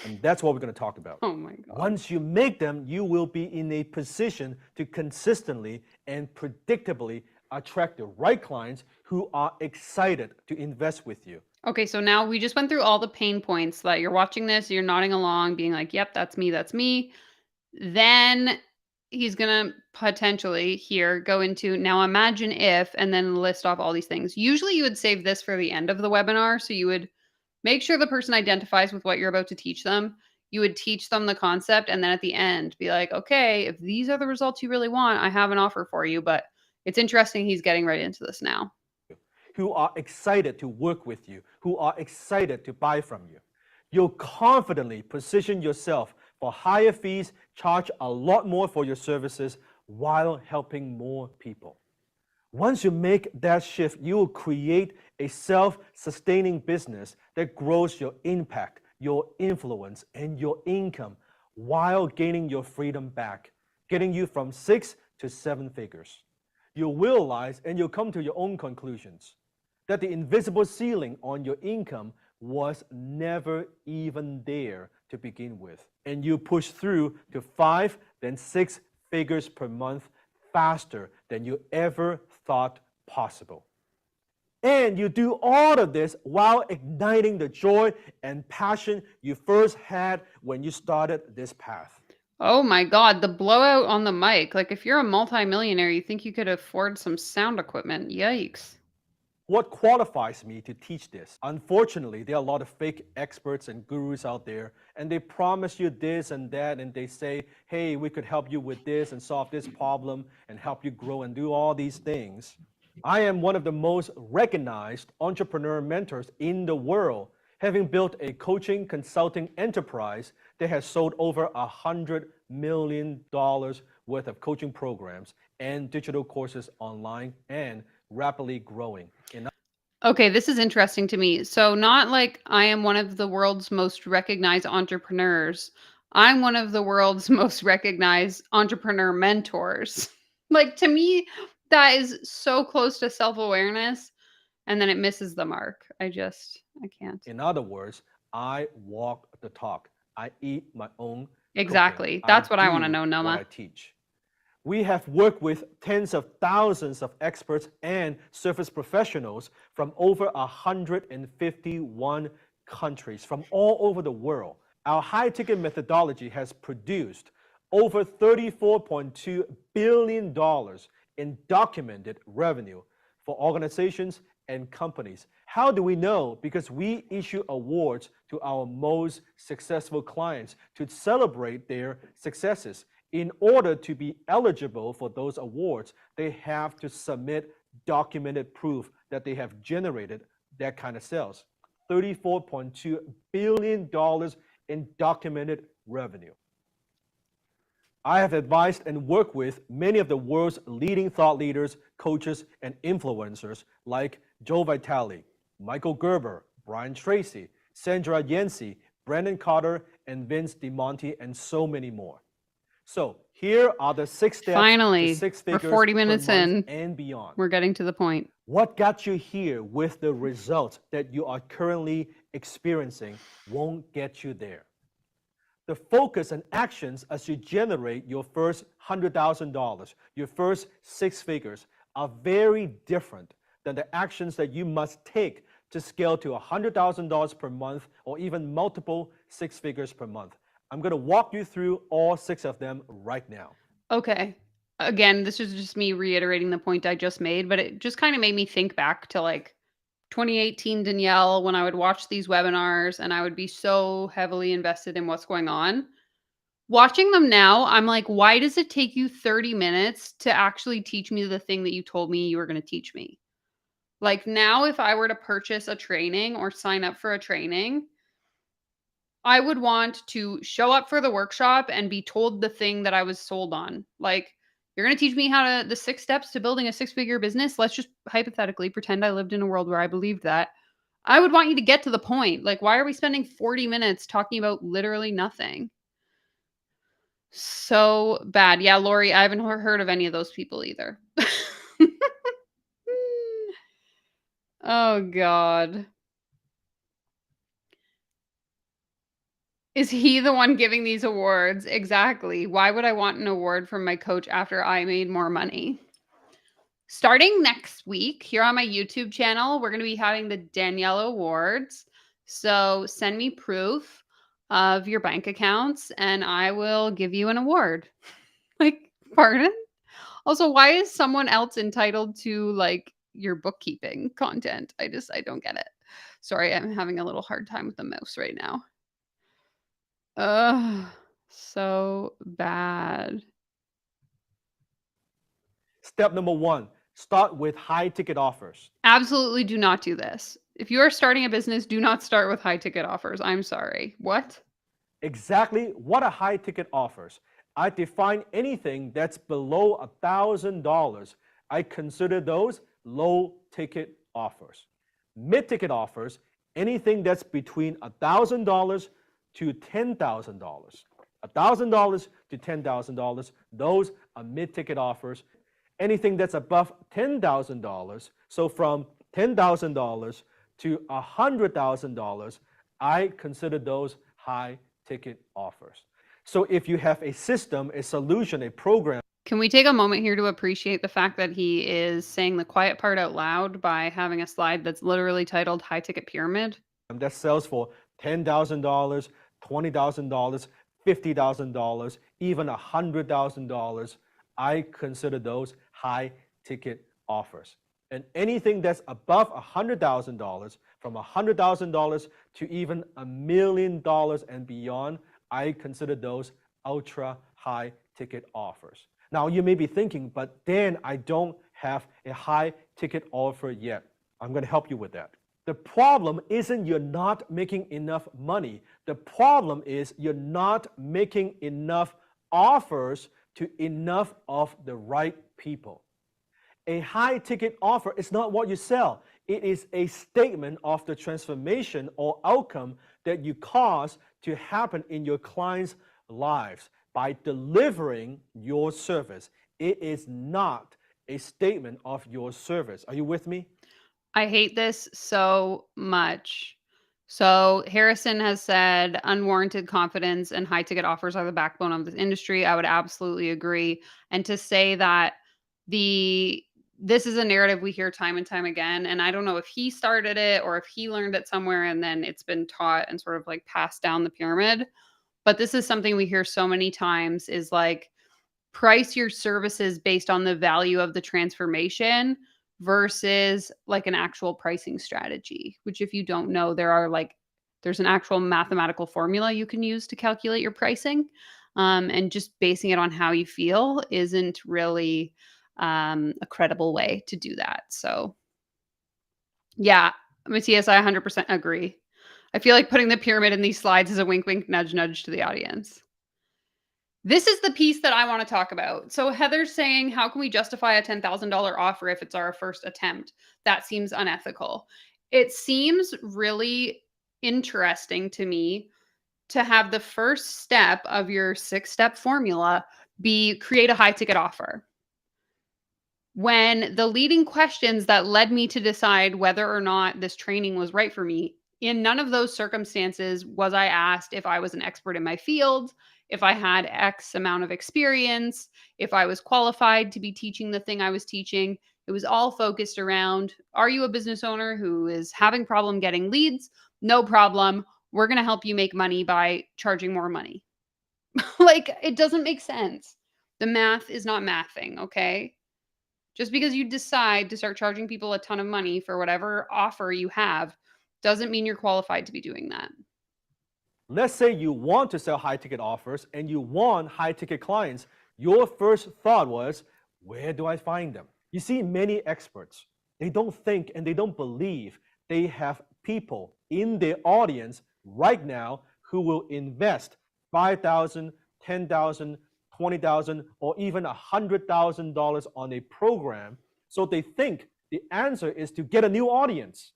And that's what we're going to talk about. Oh my God. Once you make them, you will be in a position to consistently and predictably attract the right clients who are excited to invest with you. Okay, so now we just went through all the pain points that you're watching this, you're nodding along, being like, yep, that's me, that's me. Then he's going to potentially here go into now imagine if, and then list off all these things. Usually you would save this for the end of the webinar. So you would make sure the person identifies with what you're about to teach them. You would teach them the concept. And then at the end, be like, okay, if these are the results you really want, I have an offer for you. But it's interesting he's getting right into this now. Who are excited to work with you, who are excited to buy from you. You'll confidently position yourself for higher fees, charge a lot more for your services while helping more people. Once you make that shift, you will create a self-sustaining business that grows your impact, your influence, and your income while gaining your freedom back, getting you from 6 to 7 figures. You'll realize and you'll come to your own conclusions that the invisible ceiling on your income was never even there to begin with. And you push through to 5, then 6 figures per month faster than you ever thought possible. And you do all of this while igniting the joy and passion you first had when you started this path. Oh my God, the blowout on the mic. Like if you're a multimillionaire, you think you could afford some sound equipment. Yikes. What qualifies me to teach this? Unfortunately, there are a lot of fake experts and gurus out there, and they promise you this and that, and they say, hey, we could help you with this and solve this problem and help you grow and do all these things. I am one of the most recognized entrepreneur mentors in the world, having built a coaching consulting enterprise that has sold over $100 million worth of coaching programs and digital courses online and rapidly growing. Okay, this is interesting to me. So, not like I am one of the world's most recognized entrepreneurs. I'm one of the world's most recognized entrepreneur mentors. Like, to me, that is so close to self awareness, and then it misses the mark. I can't. In other words, I walk the talk. I eat my own cooking. Exactly. I That's what I want to do know, what Noma. I teach. We have worked with tens of thousands of experts and service professionals from over 151 countries from all over the world. Our high-ticket methodology has produced over $34.2 billion in documented revenue for organizations and companies. How do we know? Because we issue awards to our most successful clients to celebrate their successes. In order to be eligible for those awards, they have to submit documented proof that they have generated that kind of sales. $34.2 billion in documented revenue. I have advised and worked with many of the world's leading thought leaders, coaches, and influencers like Joe Vitale, Michael Gerber, Brian Tracy, Sandra Yancey, Brandon Carter, and Vince DiMonte, and so many more. So here are the 6 steps to Finally, 6 we're figures 40 per minutes month in. and beyond. We're getting to the point. What got you here with the results that you are currently experiencing won't get you there. The focus and actions as you generate your first $100,000, your first 6 figures, are very different than the actions that you must take to scale to $100,000 per month or even multiple 6 figures per month. I'm going to walk you through all 6 of them right now. Okay. Again, this is just me reiterating the point I just made, but it just kind of made me think back to like 2018 Danielle when I would watch these webinars and I would be so heavily invested in what's going on. Watching them now, I'm like, why does it take you 30 minutes to actually teach me the thing that you told me you were going to teach me? Like now, if I were to purchase a training or sign up for a training, I would want to show up for the workshop and be told the thing that I was sold on. Like, you're going to teach me how to the 6 steps to building a 6-figure business. Let's just hypothetically pretend I lived in a world where I believed that. I would want you to get to the point. Like, why are we spending 40 minutes talking about literally nothing? So bad. Yeah, Lori, I haven't heard of any of those people either. Oh, God. Is he the one giving these awards? Exactly. Why would I want an award from my coach after I made more money? Starting next week here on my YouTube channel, we're going to be having the Danielle Awards. So send me proof of your bank accounts and I will give you an award. Like, pardon? Also, why is someone else entitled to like your bookkeeping content? I don't get it. Sorry, I'm having a little hard time with the mouse right now. Ugh, so bad. Step number 1, start with high ticket offers. Absolutely do not do this. If you are starting a business, do not start with high ticket offers. I'm sorry. What? Exactly what are high ticket offers? I define anything that's below $1,000. I consider those low ticket offers. Mid ticket offers, anything that's between $1,000 to $10,000. $1,000 to $10,000, those are mid ticket offers. Anything that's above $10,000, so from $10,000 to $100,000, I consider those high ticket offers. So if you have a system, a solution, a program. Can we take a moment here to appreciate the fact that he is saying the quiet part out loud by having a slide that's literally titled High Ticket Pyramid? That sells for $10,000, $20,000, $50,000, even $100,000. I consider those high ticket offers. And anything that's above $100,000, from $100,000 to even $1 million and beyond, I consider those ultra high ticket offers. Now you may be thinking, but Dan, I don't have a high ticket offer yet. I'm going to help you with that. The problem isn't you're not making enough money. The problem is you're not making enough offers to enough of the right people. A high ticket offer is not what you sell. It is a statement of the transformation or outcome that you cause to happen in your clients' lives by delivering your service. It is not a statement of your service. Are you with me? I hate this so much. So Harrison has said unwarranted confidence and high ticket offers are the backbone of this industry. I would absolutely agree. And to say that the this is a narrative we hear time and time again. And I don't know if he started it or if he learned it somewhere and then it's been taught and sort of like passed down the pyramid. But this is something we hear so many times is like price your services based on the value of the transformation versus like an actual pricing strategy, which if you don't know, there's an actual mathematical formula you can use to calculate your pricing. And just basing it on how you feel isn't really a credible way to do that. So yeah, Matthias, I 100% agree. I feel like putting the pyramid in these slides is a wink, wink, nudge, nudge to the audience. This is the piece that I want to talk about. So Heather's saying, how can we justify a $10,000 offer if it's our first attempt? That seems unethical. It seems really interesting to me to have the first step of your 6-step formula be create a high ticket offer. When the leading questions that led me to decide whether or not this training was right for me, in none of those circumstances was I asked if I was an expert in my field, if I had X amount of experience, if I was qualified to be teaching the thing I was teaching. It was all focused around, are you a business owner who is having problem getting leads? No problem. We're going to help you make money by charging more money. Like, it doesn't make sense. The math is not mathing, okay? Just because you decide to start charging people a ton of money for whatever offer you have doesn't mean you're qualified to be doing that. Let's say you want to sell high ticket offers and you want high ticket clients. Your first thought was, where do I find them? You see, many experts, they don't think and they don't believe they have people in their audience right now who will invest $5,000, $10,000, $20,000, or even $100,000 on a program. So they think the answer is to get a new audience.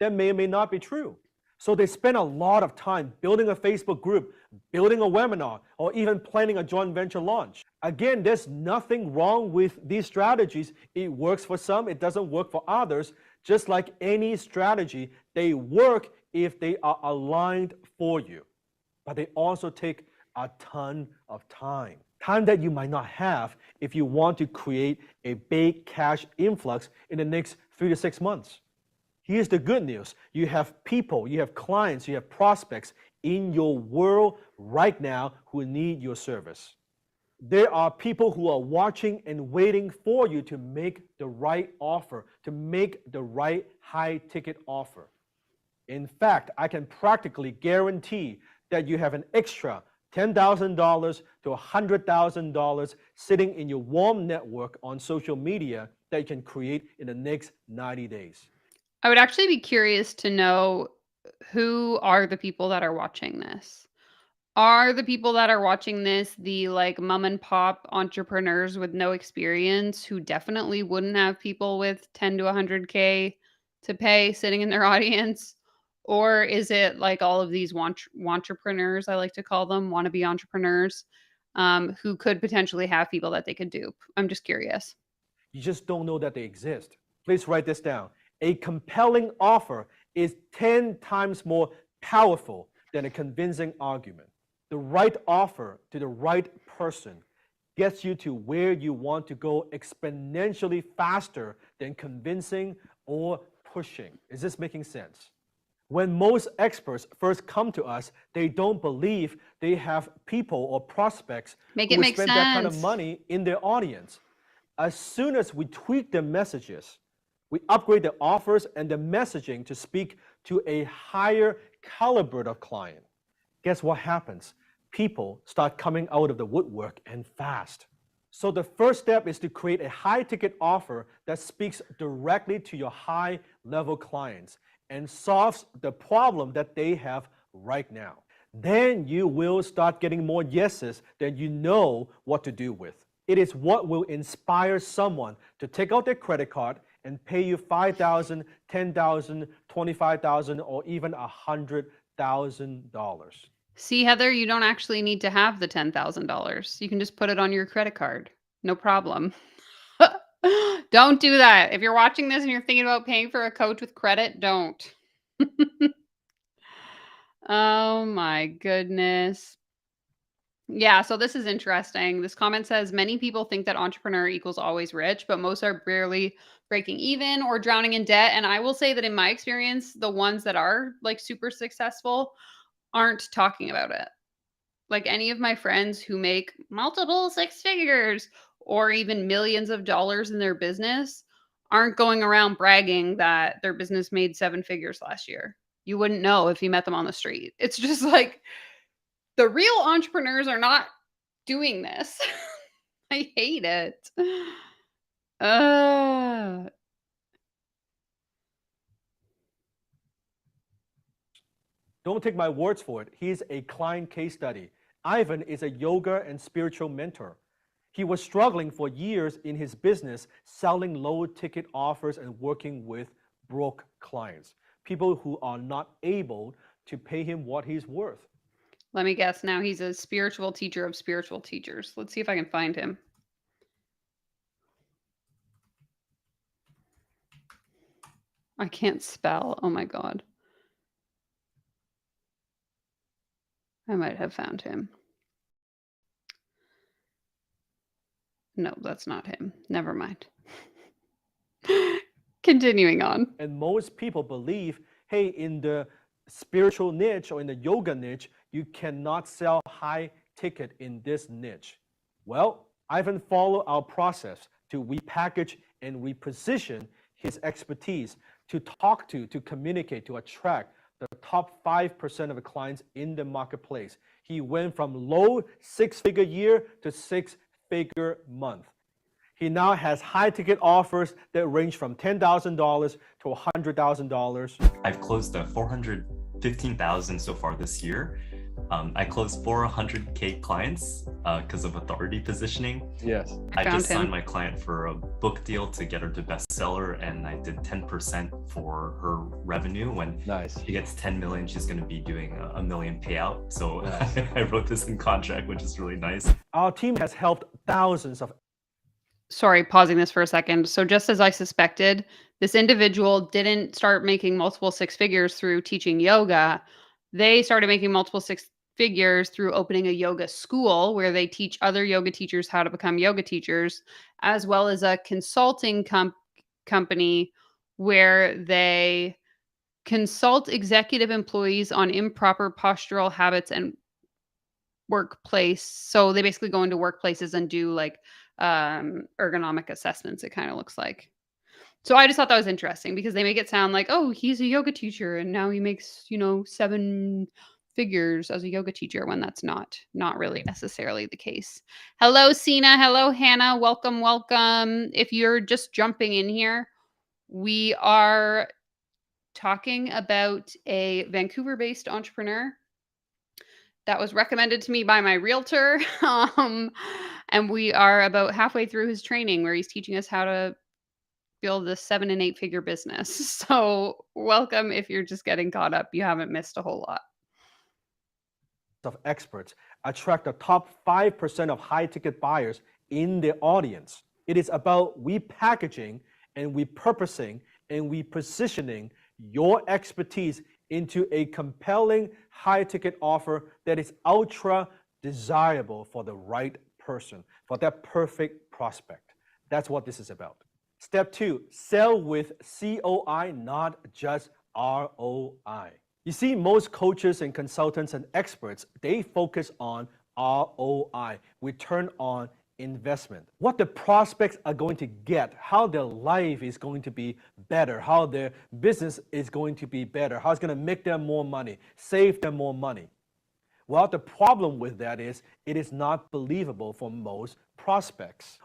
That may or may not be true. So they spend a lot of time building a Facebook group, building a webinar, or even planning a joint venture launch. Again, there's nothing wrong with these strategies. It works for some, it doesn't work for others. Just like any strategy, they work if they are aligned for you. But they also take a ton of time. Time that you might not have if you want to create a big cash influx in the next 3 to 6 months. Here's the good news. You have people, you have clients, you have prospects in your world right now who need your service. There are people who are watching and waiting for you to make the right offer, to make the right high ticket offer. In fact, I can practically guarantee that you have an extra $10,000 to $100,000 sitting in your warm network on social media that you can create in the next 90 days. I would actually be curious to know who are the people that are watching this. Are the people that are watching this the like mom and pop entrepreneurs with no experience who definitely wouldn't have people with 10 to 100K to pay sitting in their audience? Or is it like all of these entrepreneurs, I like to call them, wannabe entrepreneurs, who could potentially have people that they could dupe? I'm just curious. You just don't know that they exist. Please write this down. A compelling offer is 10 times more powerful than a convincing argument. The right offer to the right person gets you to where you want to go exponentially faster than convincing or pushing. Is this making sense? When most experts first come to us, they don't believe they have people or prospects Make who it would make spend that kind of sense. money in their audience. As soon as we tweak the messages, we upgrade the offers and the messaging to speak to a higher caliber of client. Guess what happens? People start coming out of the woodwork and fast. So the first step is to create a high ticket offer that speaks directly to your high level clients and solves the problem that they have right now. Then you will start getting more yeses than you know what to do with. It is what will inspire someone to take out their credit card and pay you $5,000, $10,000, $25,000, or even $100,000. See, Heather, you don't actually need to have the $10,000. You can just put it on your credit card. No problem. Don't do that. If you're watching this and you're thinking about paying for a coach with credit, don't. Oh my goodness. Yeah, so this is interesting. This comment says many people think that entrepreneur equals always rich, but most are barely breaking even or drowning in debt. And I will say that in my experience, the ones that are like super successful aren't talking about it. Like any of my friends who make multiple six figures or even millions of dollars in their business aren't going around bragging that their business made 7 figures last year. You wouldn't know if you met them on the street. It's just like the real entrepreneurs are not doing this. I hate it. Uh, Don't take my words for it. He's a client case study. Ivan is a yoga and spiritual mentor. He was struggling for years in his business, selling low ticket offers and working with broke clients, people who are not able to pay him what he's worth. Let me guess now. He's a spiritual teacher of spiritual teachers. Let's see if I can find him. I can't spell. Oh my God. I might have found him. No, that's not him. Never mind. Continuing on. And most people believe, hey, in the spiritual niche or in the yoga niche, you cannot sell high ticket in this niche. Well, Ivan followed our process to repackage and reposition his expertise to talk to communicate, to attract the top 5% of the clients in the marketplace. He went from low six-figure year to six-figure month. He now has high ticket offers that range from $10,000 to $100,000. I've closed 415,000 so far this year. I closed 400K clients because of authority positioning. Yes. I just signed my client for a book deal to get her to bestseller, and I did 10% for her revenue. When she gets 10 million, she's going to be doing a million payout. So I wrote this in contract, which is really nice. Our team has helped thousands of. Sorry, pausing this for a second. So just as I suspected, this individual didn't start making multiple six figures through teaching yoga. They started making multiple six figures through opening a yoga school where they teach other yoga teachers how to become yoga teachers, as well as a consulting company where they consult executive employees on improper postural habits and workplace. So they basically go into workplaces and do like ergonomic assessments, it kind of looks like. So I just thought that was interesting because they make it sound like, oh, he's a yoga teacher and now he makes, 7 figures as a yoga teacher, when that's not really necessarily the case. Hello, Sina. Hello, Hannah. Welcome, welcome. If you're just jumping in here, we are talking about a Vancouver-based entrepreneur that was recommended to me by my realtor. And we are about halfway through his training where he's teaching us how to build a 7 and 8 figure business. So welcome. If you're just getting caught up, you haven't missed a whole lot. Of experts attract the top 5% of high ticket buyers in their audience. It is about repackaging and repurposing and repositioning your expertise into a compelling high ticket offer that is ultra desirable for the right person, for that perfect prospect. That's what this is about. Step 2, sell with COI, not just ROI. You see, most coaches and consultants and experts, they focus on ROI, return on investment. What the prospects are going to get, how their life is going to be better, how their business is going to be better, how it's going to make them more money, save them more money. Well, the problem with that is it is not believable for most prospects.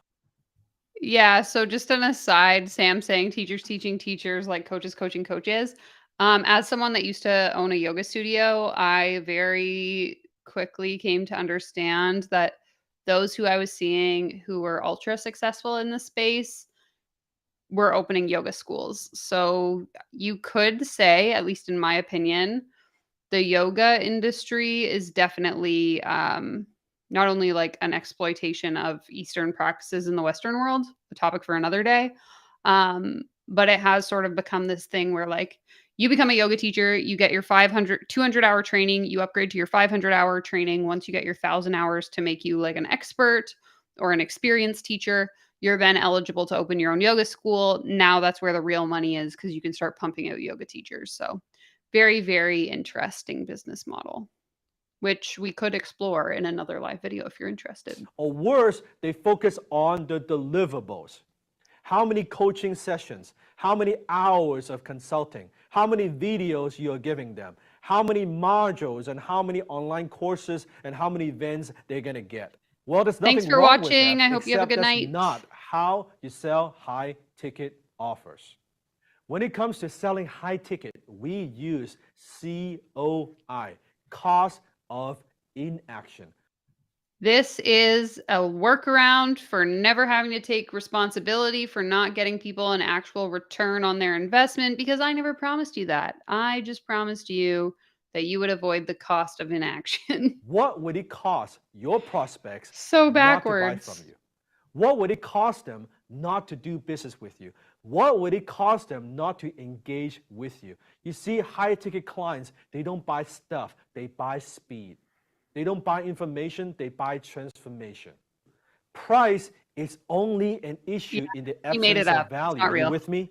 Yeah, so just an aside, Sam saying teachers teaching teachers like coaches coaching coaches. As someone that used to own a yoga studio, I very quickly came to understand that those who I was seeing who were ultra successful in the space were opening yoga schools. So you could say, at least in my opinion, the yoga industry is definitely not only like an exploitation of Eastern practices in the Western world, a topic for another day, but it has sort of become this thing where like you become a yoga teacher, you get your 200-hour training, you upgrade to your 500-hour training. Once you get your 1,000 hours to make you like an expert or an experienced teacher, you're then eligible to open your own yoga school. Now that's where the real money is because you can start pumping out yoga teachers. So very, very interesting business model, which we could explore in another live video if you're interested. Or worse, they focus on the deliverables. How many coaching sessions, how many hours of consulting, how many videos you're giving them, how many modules and how many online courses and how many events they're going to get. Well, there's nothing Thanks for wrong watching. with that, I hope you have a good night. That's not how you sell high ticket offers. When it comes to selling high ticket, we use COI, cost of inaction. This is a workaround for never having to take responsibility for not getting people an actual return on their investment, because I never promised you that. I just promised you that you would avoid the cost of inaction. What would it cost your prospects so not backwards. to buy from you? What would it cost them not to do business with you? What would it cost them not to engage with you? You see, high-ticket clients, they don't buy stuff, they buy speed. They don't buy information, they buy transformation. Price is only an issue in the absence of value. Are you with me?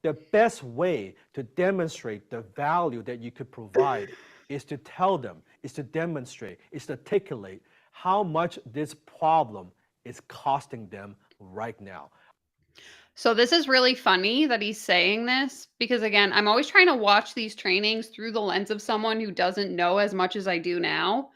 The best way to demonstrate the value that you could provide is to tell them, is to demonstrate, is to articulate how much this problem is costing them right now. So this is really funny that he's saying this because, again, I'm always trying to watch these trainings through the lens of someone who doesn't know as much as I do now.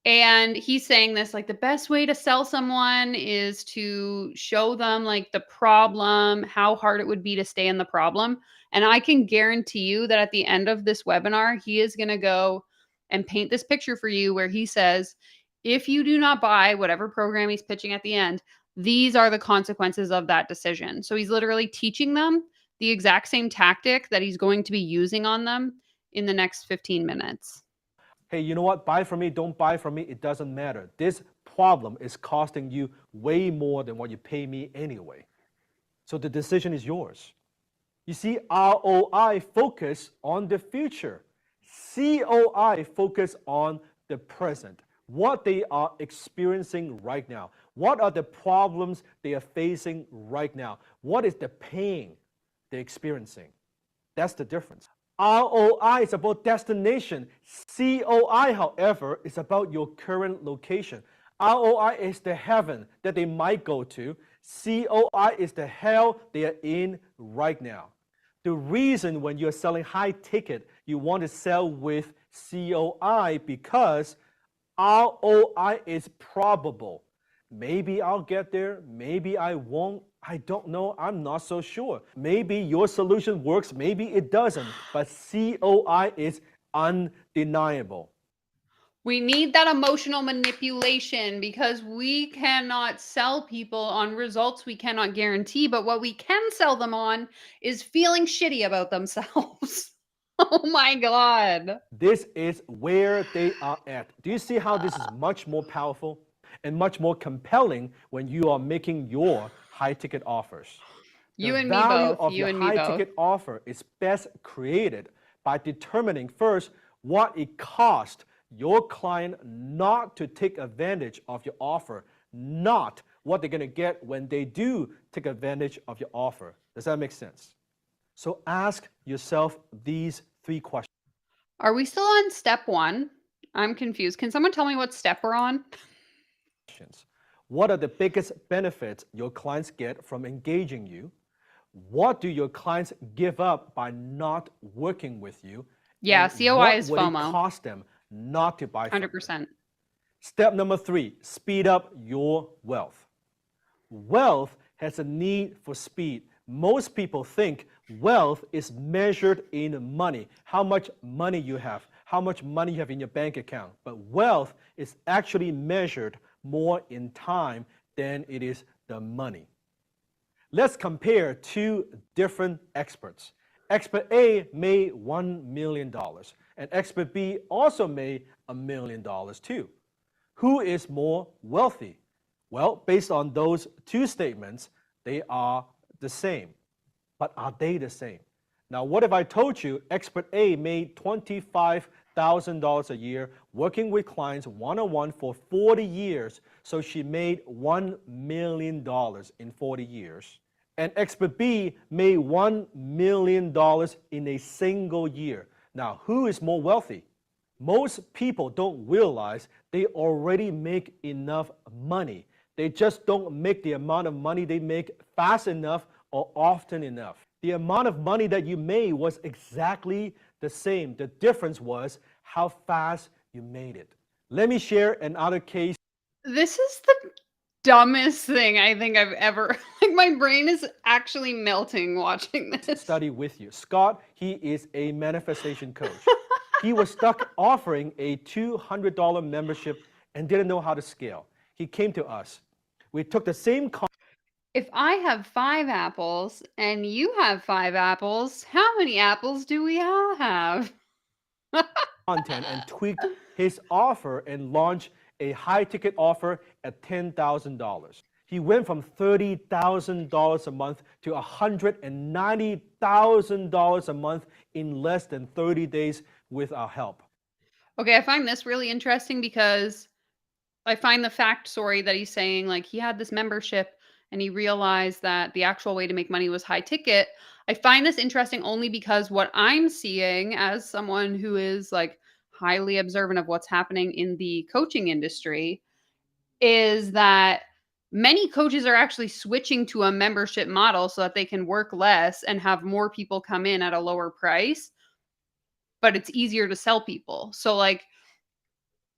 And he's saying this like the best way to sell someone is to show them like the problem, how hard it would be to stay in the problem. And I can guarantee you that at the end of this webinar, he is going to go and paint this picture for you where he says, if you do not buy whatever program he's pitching at the end, these are the consequences of that decision. So he's literally teaching them the exact same tactic that he's going to be using on them in the next 15 minutes. Hey, you know what? Buy from me, don't buy from me, it doesn't matter. This problem is costing you way more than what you pay me anyway. So the decision is yours. You see, ROI focus on the future. COI focus on the present. What they are experiencing right now. What are the problems they are facing right now? What is the pain they're experiencing? That's the difference. ROI is about destination. COI, however, is about your current location. ROI is the heaven that they might go to. COI is the hell they are in right now. The reason when you're selling high ticket, you want to sell with COI because ROI is probable. Maybe I'll get there, maybe I won't. I don't know, I'm not so sure. Maybe your solution works, maybe it doesn't, but COI is undeniable. We need that emotional manipulation because we cannot sell people on results we cannot guarantee, but what we can sell them on is feeling shitty about themselves. Oh my God. This is where they are at. Do you see how this is much more powerful and much more compelling when you are making your high-ticket offers? You and me both. The value of your high-ticket offer is best created by determining first what it costs your client not to take advantage of your offer, not what they're going to get when they do take advantage of your offer. Does that make sense? So ask yourself these 3 questions. Are we still on step 1? I'm confused. Can someone tell me what step we're on? What are the biggest benefits your clients get from engaging you? What do your clients give up by not working with you? Yeah, COI is FOMO. What would it cost them not to buy from 100%. you? Step number 3, speed up your wealth. Wealth has a need for speed. Most people think wealth is measured in money, how much money you have, how much money you have in your bank account. But wealth is actually measured more in time than it is the money. Let's compare two different experts. Expert A made $1 million, and expert B also made $1 million too. Who is more wealthy? Well, based on those two statements, they are the same. But are they the same? Now, what if I told you expert A made $25,000 a year working with clients one-on-one for 40 years, so she made $1 million in 40 years. And expert B made $1 million in a single year. Now, who is more wealthy? Most people don't realize they already make enough money. They just don't make the amount of money they make fast enough or often enough. The amount of money that you made was exactly the same. The difference was how fast you made it. Let me share another case. This is the dumbest thing I think I've ever, like my brain is actually melting watching this. Study with you. Scott, he is a manifestation coach. He was stuck offering a $200 membership and didn't know how to scale. He came to us. We took the same If I have 5 apples and you have 5 apples, how many apples do we all have? content and tweaked his offer and launched a high-ticket offer at $10,000. He went from $30,000 a month to $190,000 a month in less than 30 days with our help. Okay, I find this really interesting because I find the fact story that he's saying, like he had this membership and he realized that the actual way to make money was high ticket. I find this interesting only because what I'm seeing as someone who is like highly observant of what's happening in the coaching industry is that many coaches are actually switching to a membership model so that they can work less and have more people come in at a lower price, but it's easier to sell people. So like,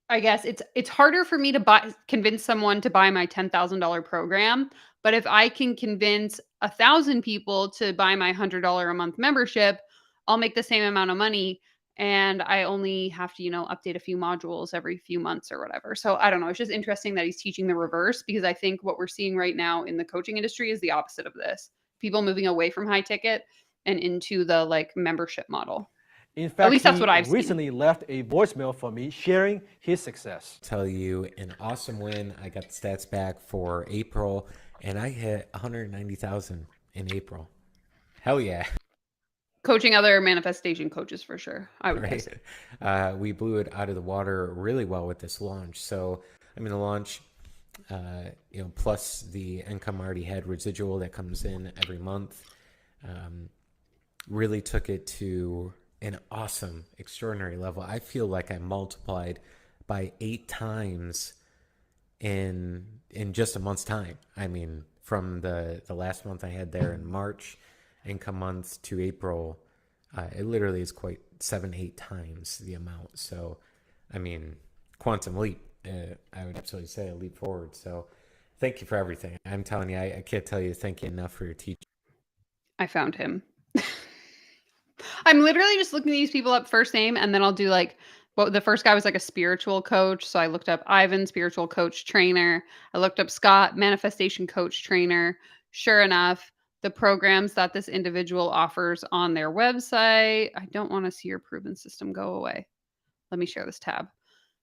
I guess it's harder for me to convince someone to buy my $10,000 program, but if I can convince 1,000 people to buy my $100 a month membership, I'll make the same amount of money and I only have to, update a few modules every few months or whatever. So I don't know, it's just interesting that he's teaching the reverse because I think what we're seeing right now in the coaching industry is the opposite of this. People moving away from high ticket and into the like membership model. In fact, at least that's what I've recently left a voicemail for me sharing his success. Tell you an awesome win. I got the stats back for April and I hit 190,000 in April. Hell yeah. Coaching other manifestation coaches for sure, I would guess. We blew it out of the water really well with this launch. So, the launch, plus the income I already had residual that comes in every month, really took it to an awesome, extraordinary level. I feel like I multiplied by 8 times in just a month's time. From the last month I had there in March, income months to April, it literally is quite 7-8 times the amount. So, quantum leap. I would absolutely say a leap forward. So, thank you for everything. I'm telling you, I can't tell you thank you enough for your teaching. I found him. I'm literally just looking these people up first name, and then I'll do like, well, the first guy was like a spiritual coach. So I looked up Ivan, spiritual coach trainer. I looked up Scott, manifestation coach trainer. Sure enough, the programs that this individual offers on their website. I don't want to see your proven system go away. Let me share this tab.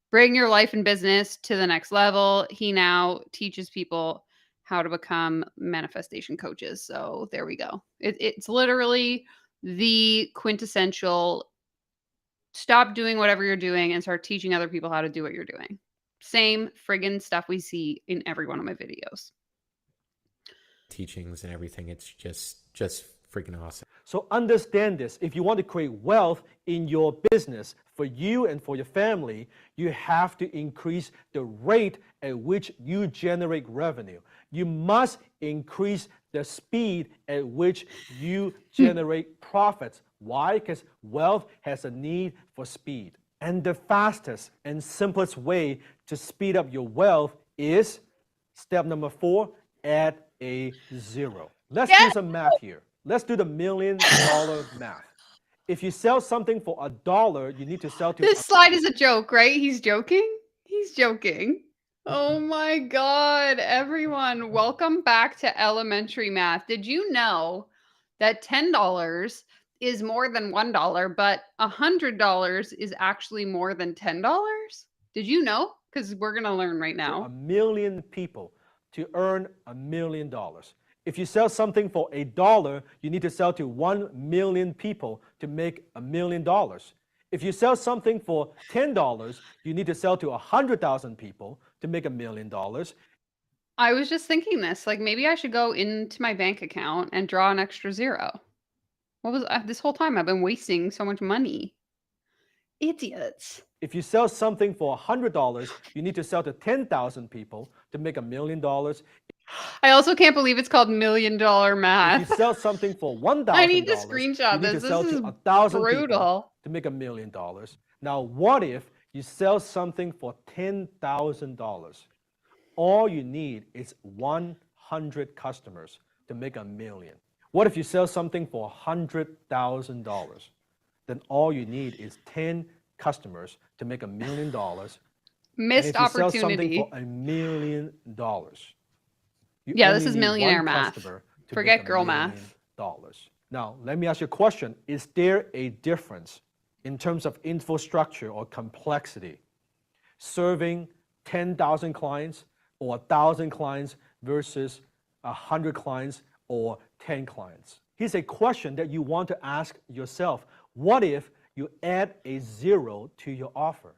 Bring your life and business to the next level. He now teaches people how to become manifestation coaches. So there we go. It's literally the quintessential stop doing whatever you're doing and start teaching other people how to do what you're doing. Same friggin' stuff we see in every one of my videos. Teachings and everything. It's just freaking awesome. So understand this. If you want to create wealth in your business for you and for your family, you have to increase the rate at which you generate revenue. You must increase the speed at which you generate profits. Why? Because wealth has a need for speed. And the fastest and simplest way to speed up your wealth is step number 4, add a 0. Let's do some math here. Let's do the $1 million math. If you sell something for $1, you need to sell to... This slide is a joke, right? He's joking? He's joking. Oh my God, everyone, welcome back to elementary math. Did you know that $10 is more than $1, but $100 is actually more than $10? Did you know? Because we're going to learn right To now. 1 million people to earn $1 million. If you sell something for $1, you need to sell to 1 million people to make $1 million. If you sell something for $10, you need to sell to 100,000 people to make $1 million. I was just thinking this, like maybe I should go into my bank account and draw an extra zero. What was this whole time I've been wasting so much money? Idiots. If you sell something for $100, you need to sell to 10,000 people to make $1 million. I also can't believe it's called $1 million math. If you sell something for $1,000, I need to you screenshot need to this. sell This to is 1,000 people brutal. to make $1 million. Now, what if you sell something for $10,000? All you need is 100 customers to make $1 million. What if you sell something for $100,000? Then all you need is 10 customers to make $1 million. Missed and if you opportunity. sell something for $1 million, you Yeah, only this is need millionaire one math. customer to Forget make girl $1 million. math. Now, let me ask you a question. Is there a difference in terms of infrastructure or complexity serving 10,000 clients or 1,000 clients versus 100 clients or 10 clients? Here's a question that you want to ask yourself. What if you add a zero to your offer?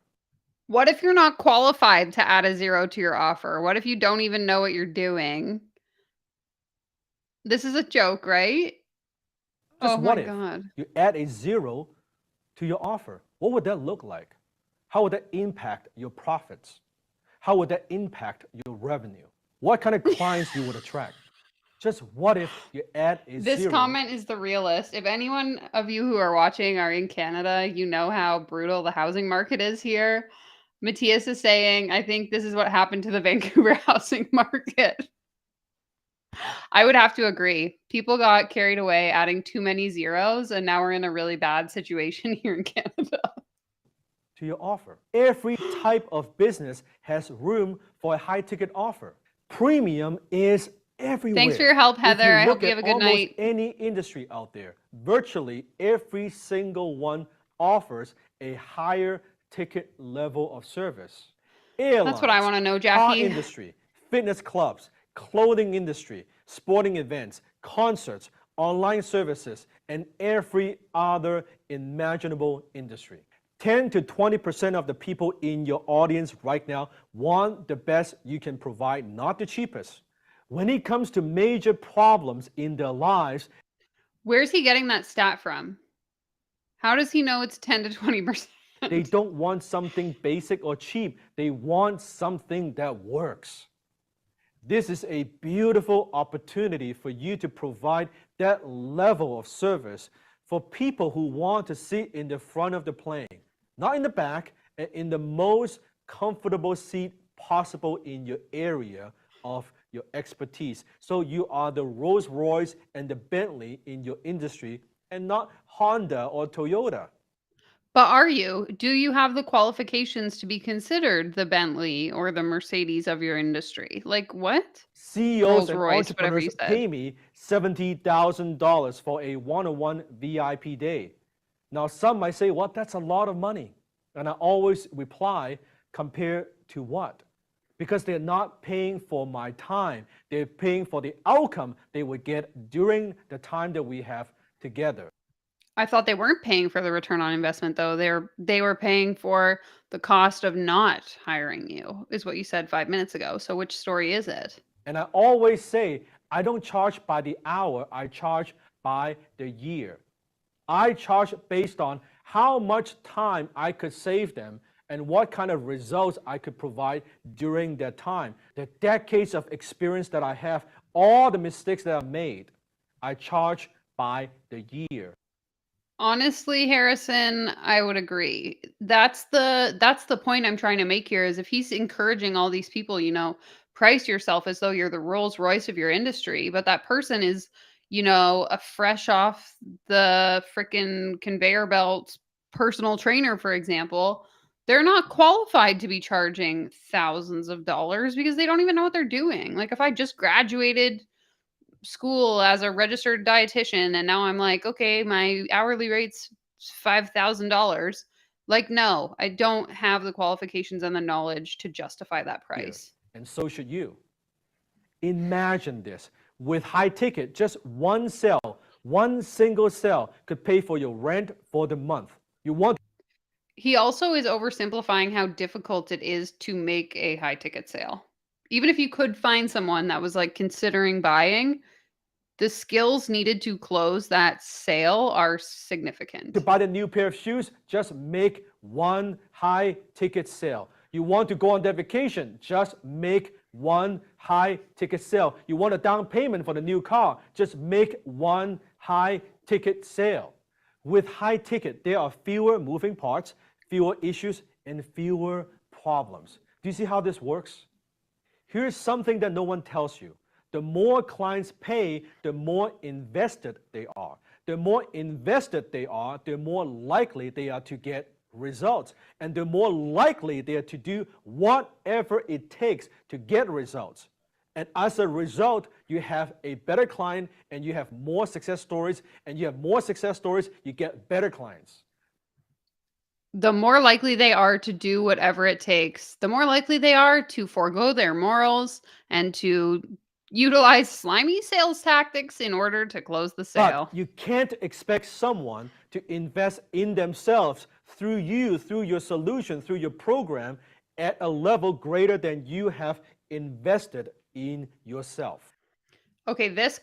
What if you're not qualified to add a zero to your offer? What if you don't even know what you're doing? This is a joke, right? Just Oh what my if God. you add a zero to your offer? What would that look like? How would that impact your profits? How would that impact your revenue? What kind of clients you would attract? Just what if you add a This zero? comment is the realest. If anyone of you who are watching are in Canada, you know how brutal the housing market is here. Matthias is saying, I think this is what happened to the Vancouver housing market. I would have to agree. People got carried away adding too many zeros, and now we're in a really bad situation here in Canada. To your offer. Every type of business has room for a high ticket offer. Premium is everywhere. Thanks for your help, Heather. I hope you have a good night. Any industry out there, virtually every single one offers a higher ticket level of service. Airlines, that's what I want to know, Jackie. Car industry, fitness clubs, clothing industry, sporting events, concerts, online services, and every other imaginable industry. 10 to 20% of the people in your audience right now want the best you can provide, not the cheapest. When it comes to major problems in their lives, where's he getting that stat from? How does he know it's 10 to 20%? They don't want something basic or cheap. They want something that works. This is a beautiful opportunity for you to provide that level of service for people who want to sit in the front of the plane, not in the back, and in the most comfortable seat possible in your area of your expertise. So you are the Rolls Royce and the Bentley in your industry and not Honda or Toyota. But are you? Do you have the qualifications to be considered the Bentley or the Mercedes of your industry? Like what? CEOs and entrepreneurs pay me $70,000 for a one-on-one VIP day. Now, some might say, well, that's a lot of money. And I always reply, compared to what? Because they're not paying for my time. They're paying for the outcome they would get during the time that we have together. I thought they weren't paying for the return on investment, though. They were paying for the cost of not hiring you, is what you said 5 minutes ago. So which story is it? And I always say, I don't charge by the hour, I charge by the year. I charge based on how much time I could save them and what kind of results I could provide during that time. The decades of experience that I have, all the mistakes that I've made, I charge by the year. Honestly, Harrison, I would agree. That's the point I'm trying to make here is if he's encouraging all these people, price yourself as though you're the Rolls Royce of your industry, but that person is, a fresh off the freaking conveyor belt personal trainer, for example, they're not qualified to be charging thousands of dollars because they don't even know what they're doing. Like if I just graduated school as a registered dietitian and now I'm like, okay, my hourly rate's $5,000. Like, no, I don't have the qualifications and the knowledge to justify that price. And so should you. Imagine this. With high ticket, just one sale, one single sale could pay for your rent for the month. He also is oversimplifying how difficult it is to make a high ticket sale. Even if you could find someone that was like considering buying, the skills needed to close that sale are significant. To buy the new pair of shoes, just make one high ticket sale. You want to go on that vacation, just make one high ticket sale. You want a down payment for the new car, just make one high ticket sale. With high ticket, there are fewer moving parts, fewer issues, and fewer problems. Do you see how this works? Here's something that no one tells you. The more clients pay, the more invested they are. The more invested they are, the more likely they are to get results. And the more likely they are to do whatever it takes to get results. And as a result, you have a better client and you have more success stories. And you have more success stories, you get better clients. The more likely they are to do whatever it takes, the more likely they are to forego their morals and to utilize slimy sales tactics in order to close the sale. But you can't expect someone to invest in themselves through you, through your solution, through your program at a level greater than you have invested in yourself. Okay, this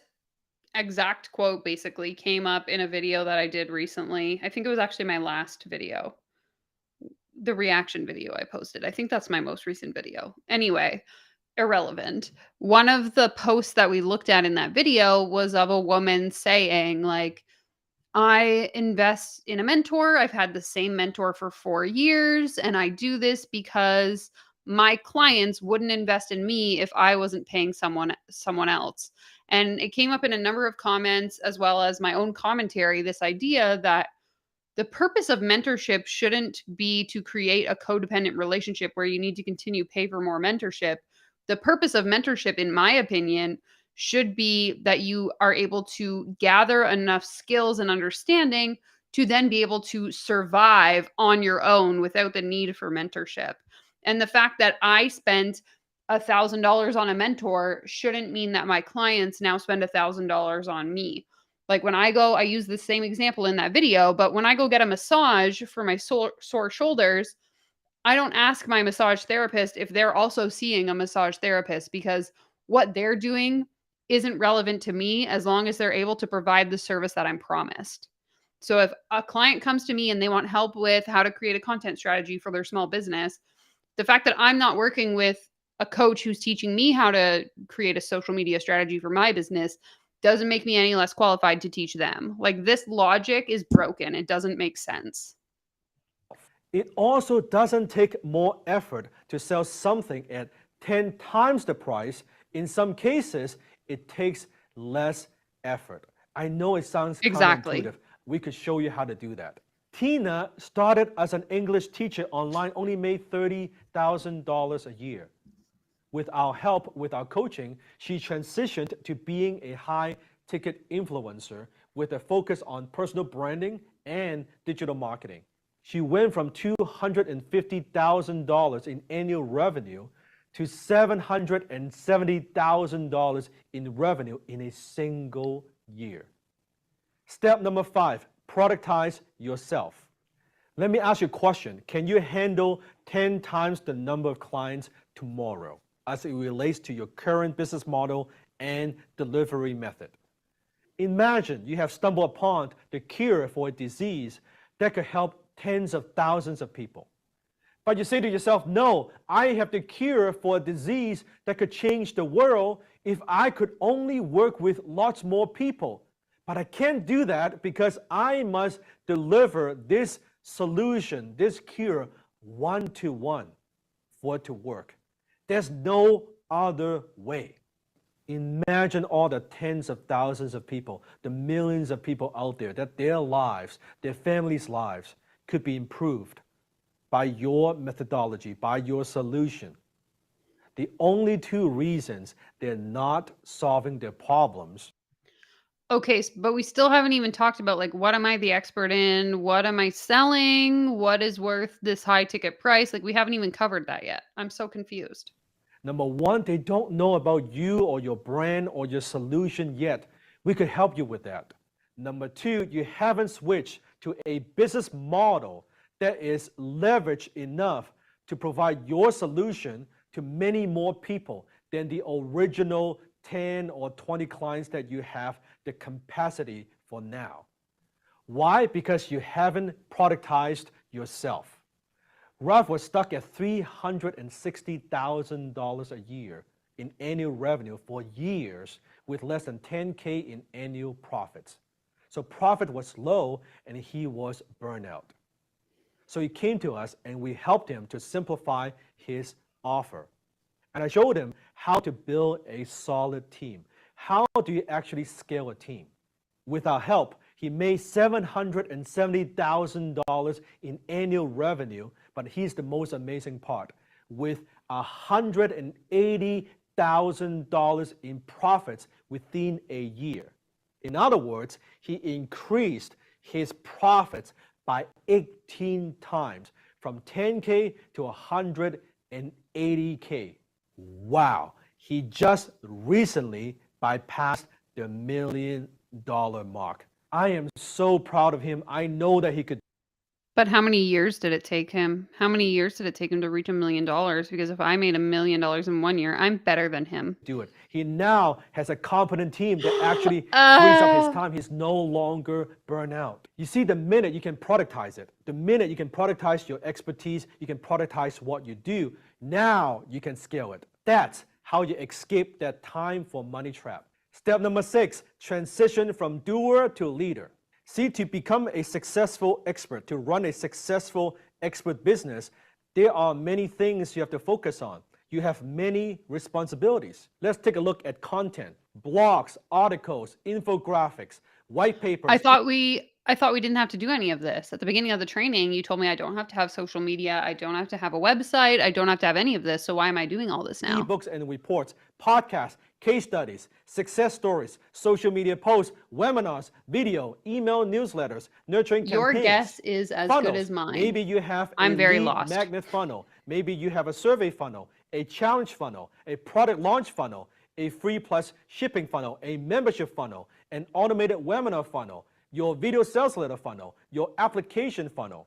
exact quote basically came up in a video that I did recently. I think it was actually my last video, the reaction video I posted. I think that's my most recent video. Anyway, irrelevant. One of the posts that we looked at in that video was of a woman saying, like, I invest in a mentor. I've had the same mentor for 4 years, and I do this because my clients wouldn't invest in me if I wasn't paying someone else. And it came up in a number of comments as well as my own commentary, this idea that the purpose of mentorship shouldn't be to create a codependent relationship where you need to continue pay for more mentorship. The purpose of mentorship, in my opinion, should be that you are able to gather enough skills and understanding to then be able to survive on your own without the need for mentorship. And the fact that I spent $1,000 on a mentor shouldn't mean that my clients now spend $1,000 on me. Like when I go, I use the same example in that video, but when I go get a massage for my sore shoulders, I don't ask my massage therapist if they're also seeing a massage therapist because what they're doing isn't relevant to me as long as they're able to provide the service that I'm promised. So if a client comes to me and they want help with how to create a content strategy for their small business, the fact that I'm not working with a coach who's teaching me how to create a social media strategy for my business doesn't make me any less qualified to teach them. Like, this logic is broken. It doesn't make sense. It also doesn't take more effort to sell something at 10 times the price. In some cases, it takes less effort. I know it sounds counterintuitive. We could show you how to do that. Tina started as an English teacher online, only made $30,000 a year. With our help, with our coaching, she transitioned to being a high-ticket influencer with a focus on personal branding and digital marketing. She went from $250,000 in annual revenue to $770,000 in revenue in a single year. Step number 5, productize yourself. Let me ask you a question. Can you handle 10 times the number of clients tomorrow as it relates to your current business model and delivery method? Imagine you have stumbled upon the cure for a disease that could help tens of thousands of people. But you say to yourself, no, I have the cure for a disease that could change the world if I could only work with lots more people. But I can't do that because I must deliver this solution, this cure, one-to-one for it to work. There's no other way. Imagine all the tens of thousands of people, the millions of people out there, that their lives, their families' lives could be improved by your methodology, by your solution. The only two reasons they're not solving their problems. Okay, but we still haven't even talked about, like, what am I the expert in? What am I selling? What is worth this high ticket price? Like, we haven't even covered that yet. I'm so confused. Number one, they don't know about you or your brand or your solution yet. We could help you with that. Number two, you haven't switched to a business model that is leveraged enough to provide your solution to many more people than the original 10 or 20 clients that you have the capacity for now. Why? Because you haven't productized yourself. Ralph was stuck at $360,000 a year in annual revenue for years with less than 10K in annual profits. So profit was low and he was burned out. So he came to us and we helped him to simplify his offer. And I showed him how to build a solid team. How do you actually scale a team? With our help, he made $770,000 in annual revenue, but here's the most amazing part. With $180,000 in profits within a year. In other words, he increased his profits by 18 times, from 10K to 180K. Wow, he just recently bypassed the $1 million mark. I am so proud of him. I know that he could. But how many years did it take him? How many years did it take him to reach $1 million? Because if I made $1 million in 1 year, I'm better than him. Do it. He now has a competent team that actually frees up his time. He's no longer burnt out. You see, the minute you can productize it, the minute you can productize your expertise, you can productize what you do, now you can scale it. That's how you escape that time for money trap. Step number 6, transition from doer to leader. See, to become a successful expert, to run a successful expert business, there are many things you have to focus on. You have many responsibilities. Let's take a look at content, blogs, articles, infographics, white papers. I thought we didn't have to do any of this. At the beginning of the training, you told me I don't have to have social media, I don't have to have a website, I don't have to have any of this. So why am I doing all this now? Ebooks and reports, podcasts, case studies, success stories, social media posts, webinars, video, email newsletters, nurturing campaigns. Your guess is as funnels. good as mine. Maybe you have I'm a very lead lost. magnet funnel. Maybe you have a survey funnel, a challenge funnel, a product launch funnel, a free plus shipping funnel, a membership funnel, an automated webinar funnel, your video sales letter funnel, your application funnel.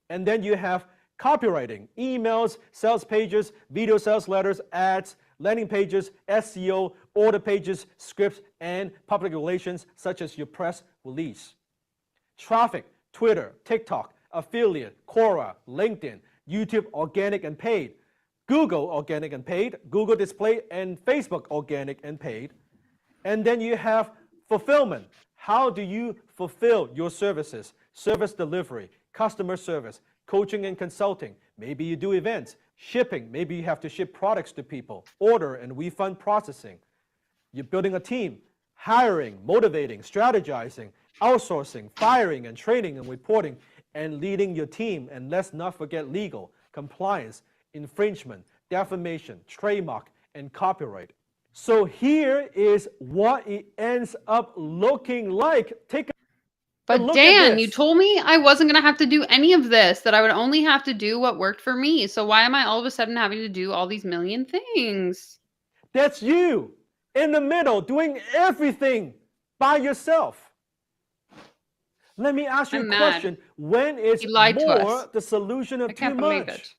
And then you have copywriting, emails, sales pages, video sales letters, ads, landing pages, SEO, order pages, scripts, and public relations such as your press release. Traffic, Twitter, TikTok, affiliate, Quora, LinkedIn, YouTube organic and paid, Google organic and paid, Google display, and Facebook organic and paid. And then you have fulfillment. How do you fulfill your services? Service delivery, customer service, coaching and consulting. Maybe you do events. Shipping, maybe you have to ship products to people. Order and refund processing. You're building a team. Hiring, motivating, strategizing, outsourcing, firing and training and reporting, and leading your team. And let's not forget legal, compliance, infringement, defamation, trademark, and copyright. So here is what it ends up looking like. But Dan, you told me I wasn't going to have to do any of this, that I would only have to do what worked for me. So why am I all of a sudden having to do all these million things? That's you in the middle doing everything by yourself. Let me ask you a question. When is more the solution of too much?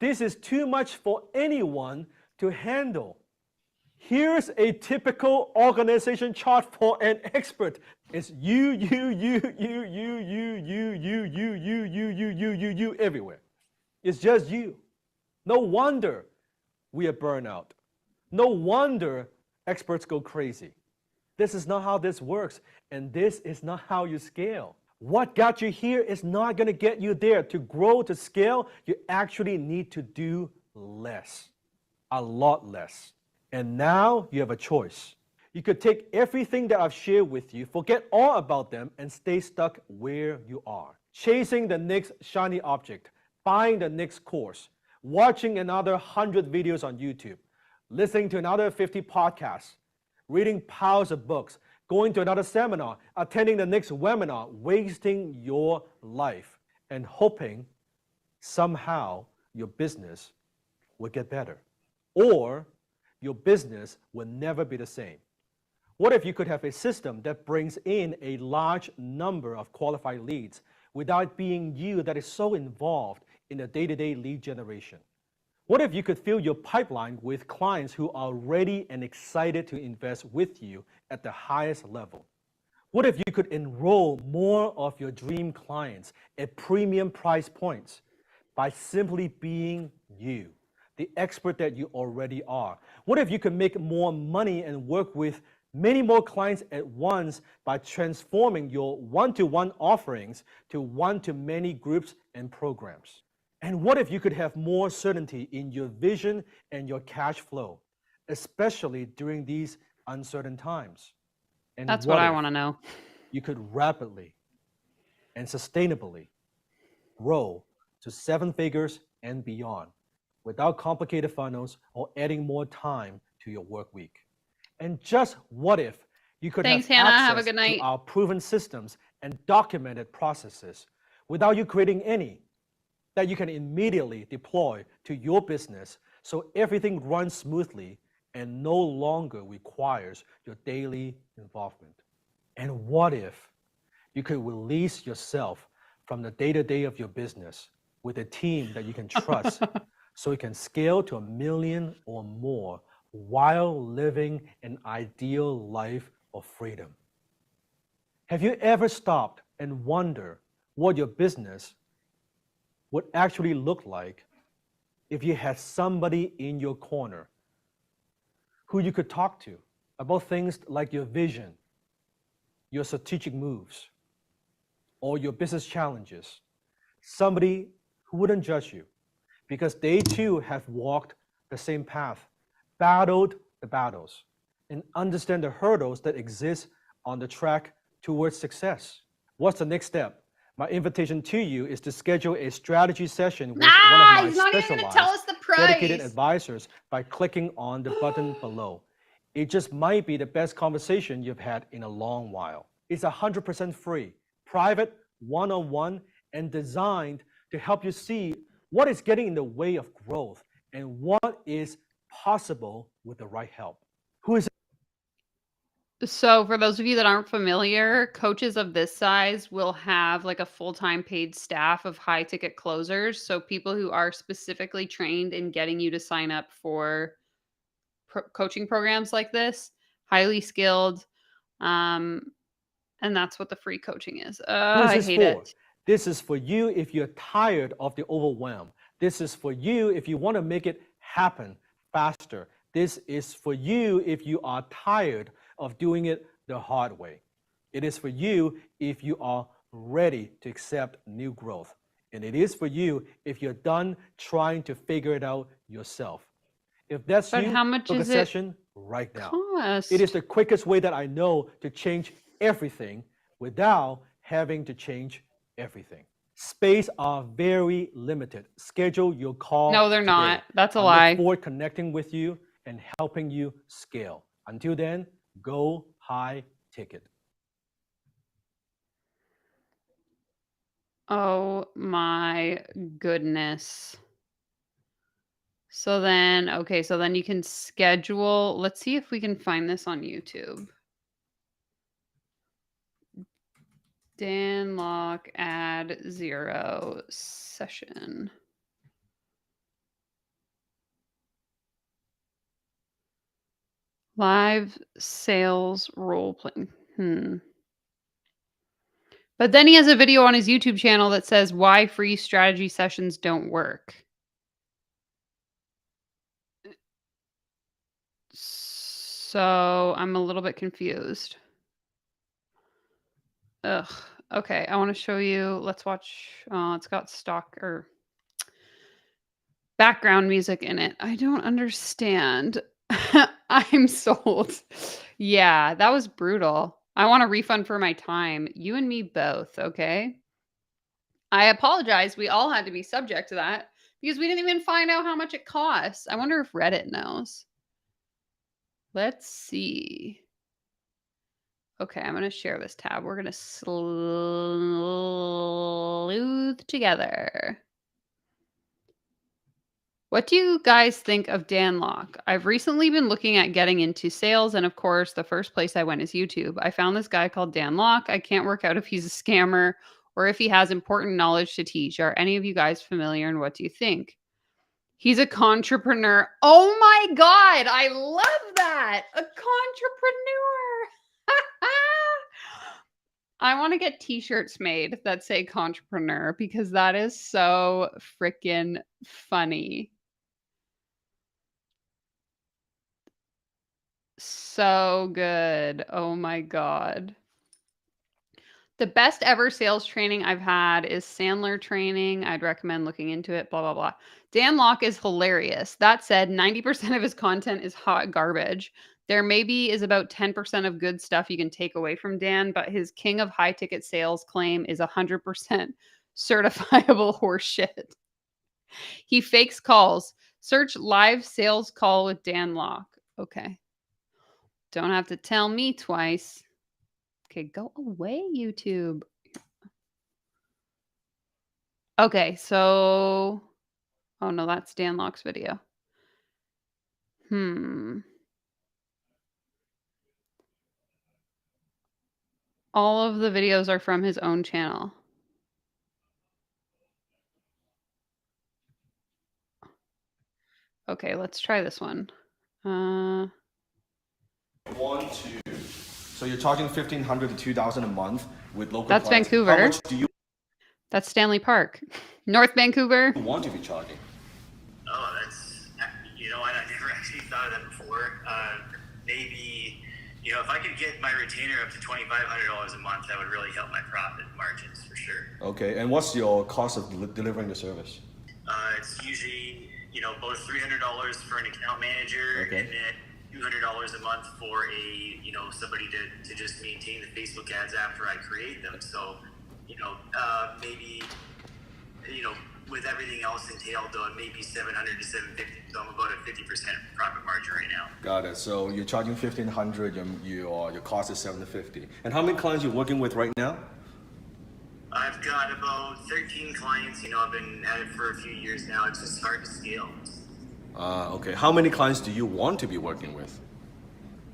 This is too much for anyone to handle. Here's a typical organization chart for an expert. It's you everywhere. It's just you. No wonder we are burnt out. No wonder experts go crazy. This is not how this works, and this is not how you scale. What got you here is not going to get you there. To grow, to scale, you actually need to do less, a lot less. And now you have a choice. You could take everything that I've shared with you, forget all about them, and stay stuck where you are. chasing the next shiny object, buying the next course, watching another 100 videos on YouTube, listening to another 50 podcasts, reading piles of books, going to another seminar, attending the next webinar, wasting your life and hoping somehow your business will get better, or your business will never be the same. What if you could have a system that brings in a large number of qualified leads without being you that is so involved in the day-to-day lead generation? What if you could fill your pipeline with clients who are ready and excited to invest with you at the highest level? What if you could enroll more of your dream clients at premium price points by simply being you, the expert that you already are? What if you could make more money and work with many more clients at once by transforming your one-to-one offerings to one-to-many groups and programs? And what if you could have more certainty in your vision and your cash flow, especially during these uncertain times? And that's what I want to know. You could rapidly and sustainably grow to 7 figures and beyond without complicated funnels or adding more time to your work week? And just what if you could Thanks, have Hannah. access Have a good night. to our proven systems and documented processes without you creating any that you can immediately deploy to your business so everything runs smoothly and no longer requires your daily involvement? And what if you could release yourself from the day-to-day of your business with a team that you can trust so it can scale to 1 million or more while living an ideal life of freedom? Have you ever stopped and wondered what your business would actually look like if you had somebody in your corner who you could talk to about things like your vision, your strategic moves, or your business challenges? Somebody who wouldn't judge you because they too have walked the same path, battled the battles, and understand the hurdles that exist on the track towards success. What's the next step? My invitation to you is to schedule a strategy session with one of my he's not even gonna tell us specialized, the price. dedicated advisors by clicking on the button below. It just might be the best conversation you've had in a long while. It's 100% free, private, one-on-one, and designed to help you see what is getting in the way of growth and what is possible with the right help. Who is So for those of you that aren't familiar, coaches of this size will have like a full-time paid staff of high ticket closers. So people who are specifically trained in getting you to sign up for coaching programs like this, highly skilled. And that's what the free coaching is. I hate it. This is for you if you're tired of the overwhelm. This is for you if you want to make it happen faster. This is for you if you are tired of doing it the hard way. It is for you if you are ready to accept new growth. And it is for you if you're done trying to figure it out yourself. If that's you, how much book a is session right now. Cost? It is the quickest way that I know to change everything without having to change everything. Space are very limited. Schedule your call. No, they're today. not. That's a I lie. look forward to connecting with you and helping you scale. Until then, go high ticket. Oh my goodness. So then, okay, so then you can schedule. Let's see if we can find this on YouTube. Dan Lok add 0 session. Live sales role playing. But then he has a video on his YouTube channel that says why free strategy sessions don't work. So I'm a little bit confused. Ugh. Okay, I want to show you. Let's watch. It's got stock or background music in it. I don't understand. I'm sold. Yeah, that was brutal. I want a refund for my time. You and me both, okay? I apologize. We all had to be subject to that because we didn't even find out how much it costs. I wonder if Reddit knows. Let's see. Okay, I'm going to share this tab. We're going to sleuth together. What do you guys think of Dan Lok? I've recently been looking at getting into sales, and of course, the first place I went is YouTube. I found this guy called Dan Lok. I can't work out if he's a scammer or if he has important knowledge to teach. Are any of you guys familiar, and what do you think? He's a contrepreneur. Oh my God, I love that. A contrepreneur. I want to get t-shirts made that say contrepreneur because that is so freaking funny. So good. Oh my God. The best ever sales training I've had is Sandler training. I'd recommend looking into it, blah, blah, blah. Dan Lok is hilarious. That said, 90% of his content is hot garbage. There maybe is about 10% of good stuff you can take away from Dan, but his king of high ticket sales claim is 100% certifiable horseshit. He fakes calls. Search live sales call with Dan Lok. Okay. Don't have to tell me twice. Okay, go away, YouTube. Okay, so... Oh, no, that's Dan Lok's video. All of the videos are from his own channel. Okay, let's try this one. So you're charging $1,500 to $2,000 a month with local That's clients. Vancouver. How much do you That's Stanley Park. North Vancouver. want to be charging? Oh, that's, you know what, I never actually thought of that before. Maybe, you know, if I could get my retainer up to $2,500 a month, that would really help my profit margins for sure. Okay, and what's your cost of delivering the service? It's usually, you know, both $300 for an account manager, Okay, and then $200 a month for somebody to just maintain the Facebook ads after I create them. So, you know, maybe, you know, with everything else entailed, though, it may be $700 to $750. So I'm about a 50% profit margin right now. got it. So you're charging $1,500, your cost is $750. And how many clients you're working with right now? I've got about 13 clients. You know, I've been at it for a few years now. It's just hard to scale. Okay. How many clients do you want to be working with?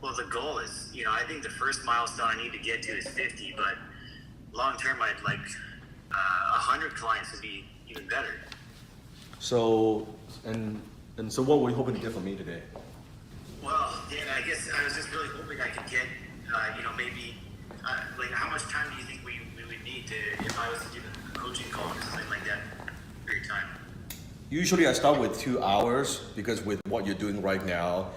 Well, the goal is, you know, I think the first milestone I need to get to is 50, but long term, I'd like 100 clients would be even better. So, and so what were you hoping to get from me today? Well, Dan, I guess I was just really hoping I could get, you know, maybe, like, how much time do you think we would need to, if I was to do a coaching call or something like that for your time? Usually I start with 2 hours because with what you're doing right now,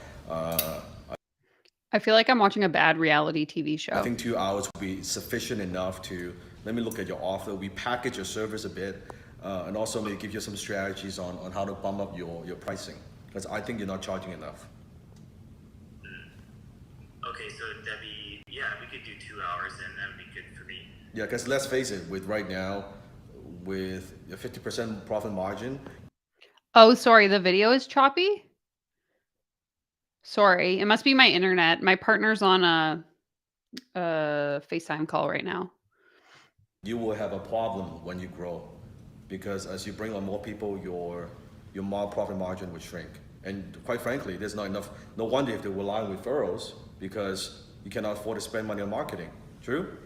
I feel like I'm watching a bad reality TV show. I think 2 hours will be sufficient enough to, let me look at your offer. We package your service a bit, and also maybe give you some strategies on how to bump up your pricing. Because I think you're not charging enough. Okay, so that'd be, yeah, we could do 2 hours and that would be good for me. Yeah, because let's face it, with right now, with a 50% profit margin. Oh, sorry, the video is choppy? Sorry, it must be my internet. My partner's on a FaceTime call right now. You will have a problem when you grow, because as you bring on more people, your profit margin will shrink. And quite frankly, there's not enough. No wonder if they rely on referrals, because you cannot afford to spend money on marketing. True?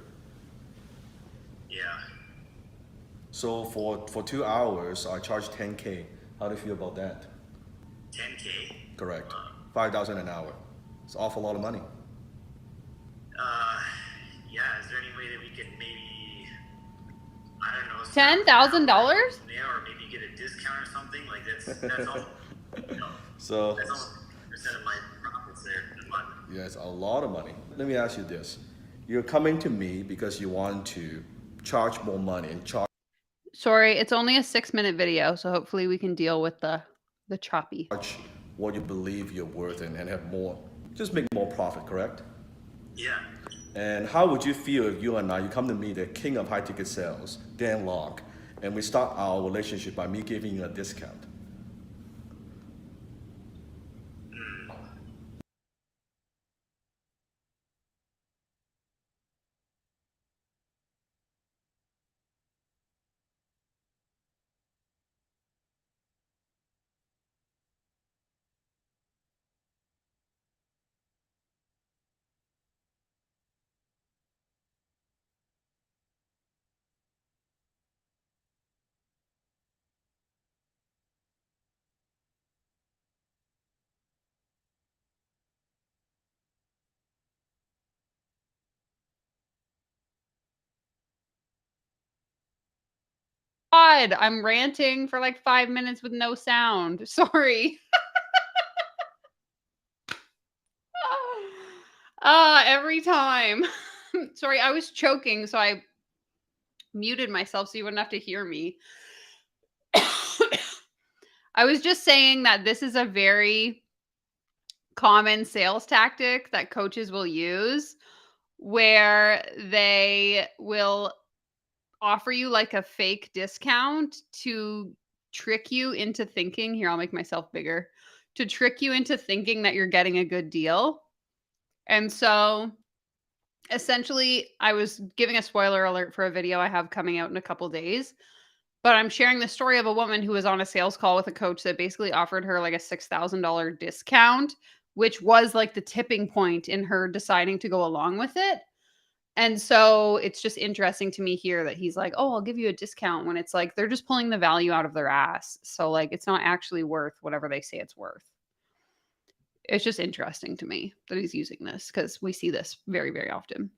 Yeah. So for 2 hours, I charge $10K. How do you feel about that? 10K? Correct. $5,000 an hour. It's an awful lot of money. Yeah, is there any way that we could maybe, I don't know, $10,000? Yeah, or maybe get a discount or something? Like that's all, you know, So that's all percent of my profits there a month. yeah, it's a lot of money. Let me ask you this. You're coming to me because you want to charge more money and charge Sorry, it's only a 6-minute video, so hopefully we can deal with the choppy. what you believe you're worth and have more, just make more profit, correct? Yeah. And how would you feel if you come to me, the king of high ticket sales, Dan Lok, and we start our relationship by me giving you a discount. God, I'm ranting for like 5 minutes with no sound. Sorry. Every time. Sorry, I was choking, so I muted myself so you wouldn't have to hear me. I was just saying that this is a very common sales tactic that coaches will use where they will offer you like a fake discount to trick you into thinking, here, I'll make myself bigger, to trick you into thinking that you're getting a good deal. And so essentially, I was giving a spoiler alert for a video I have coming out in a couple days, but I'm sharing the story of a woman who was on a sales call with a coach that basically offered her like a $6,000 discount, which was like the tipping point in her deciding to go along with it. And so it's just interesting to me here that he's like, "Oh, I'll give you a discount," when it's like they're just pulling the value out of their ass. So like it's not actually worth whatever they say it's worth. It's just interesting to me that he's using this because we see this very, very often.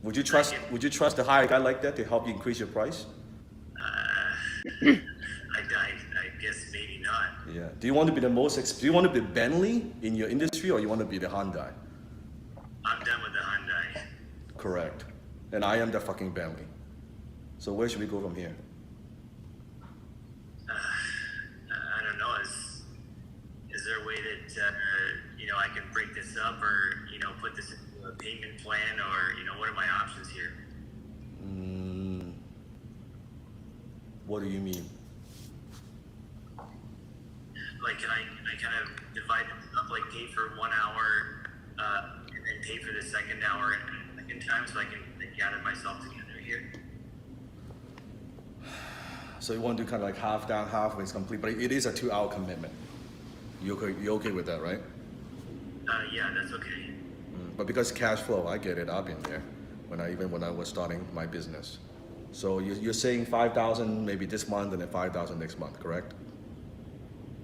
Would you trust to hire a guy like that to help you increase your price? I guess maybe not. Yeah. Do you want to be do you want to be Bentley in your industry, or you want to be the Hyundai? I'm done with the Hyundai. Correct. And I am the fucking Bentley. So where should we go from here? I don't know. Is there a way that I can break this up, or put this into a payment plan, or what are my options here? What do you mean? Like, can I kind of divide it up, like pay for 1 hour, and then pay for the second hour at the second time, so I can gather myself together here? So you want to do kind of like half down, half when it's complete, but it is a 2-hour commitment. You okay with that, right? Yeah, that's okay. But because cash flow, I get it. I've been there when I was starting my business. So you're saying 5,000 maybe this month and then 5,000 next month, correct?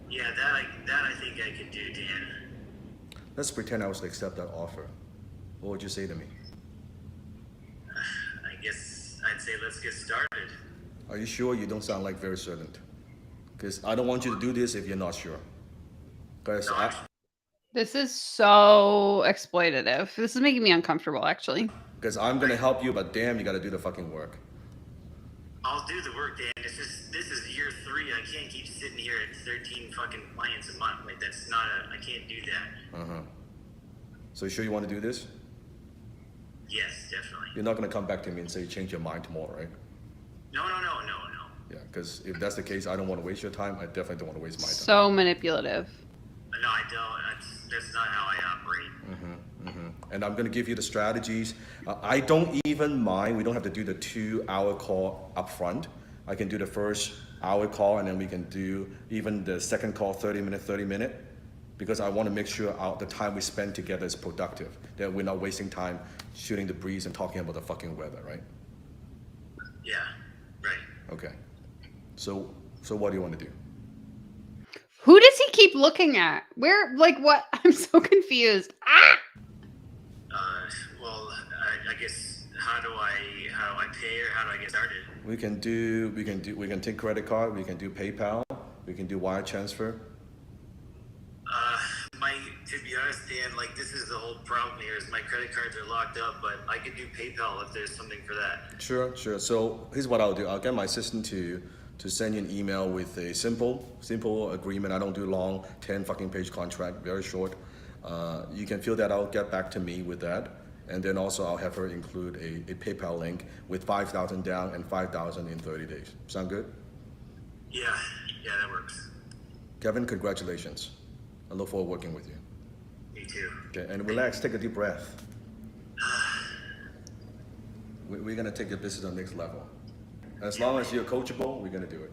Yeah, that I think I could do, Dan. Let's pretend I was to accept that offer. What would you say to me? I guess I'd say let's get started. Are you sure? You don't sound like very certain. Because I don't want you to do this if you're not sure. Because This is so exploitative. This is making me uncomfortable, actually. Because I'm going to help you, but damn, you got to do the fucking work. I'll do the work, Dan. This is year 3. I can't keep sitting here at 13 fucking clients a month. Like, that's not I can't do that. So you sure you want to do this? Yes, definitely. You're not going to come back to me and say you change your mind tomorrow, right? No. Yeah, because if that's the case, I don't want to waste your time. I definitely don't want to waste my time. So manipulative. No, I don't. That's not how I operate. And I'm going to give you the strategies. I don't even mind. We don't have to do the 2-hour call up front. I can do the first hour call, and then we can do even the second call 30 minute, because I want to make sure the time we spend together is productive, that we're not wasting time shooting the breeze and talking about the fucking weather, right? Yeah, right. Okay. So what do you want to do? Who does he keep looking at? Where, like, what? I'm so confused. Well, I guess how do I pay, or how do I get started? We can take credit card, we can do PayPal, we can do wire transfer. To be honest, Dan, like, this is the whole problem here, is my credit cards are locked up, but I could do PayPal if there's something for that. Sure. So here's what I'll do. I'll get my assistant to send you an email with a simple agreement. I don't do long 10 fucking page contract, very short. You can fill that out, get back to me with that. And then also I'll have her include a PayPal link with 5,000 down and 5,000 in 30 days. Sound good? Yeah, that works. Kevin, congratulations. I look forward to working with you. Me too. Okay, and relax, take a deep breath. We're gonna take your business to the next level. As long as you're coachable, we're gonna do it.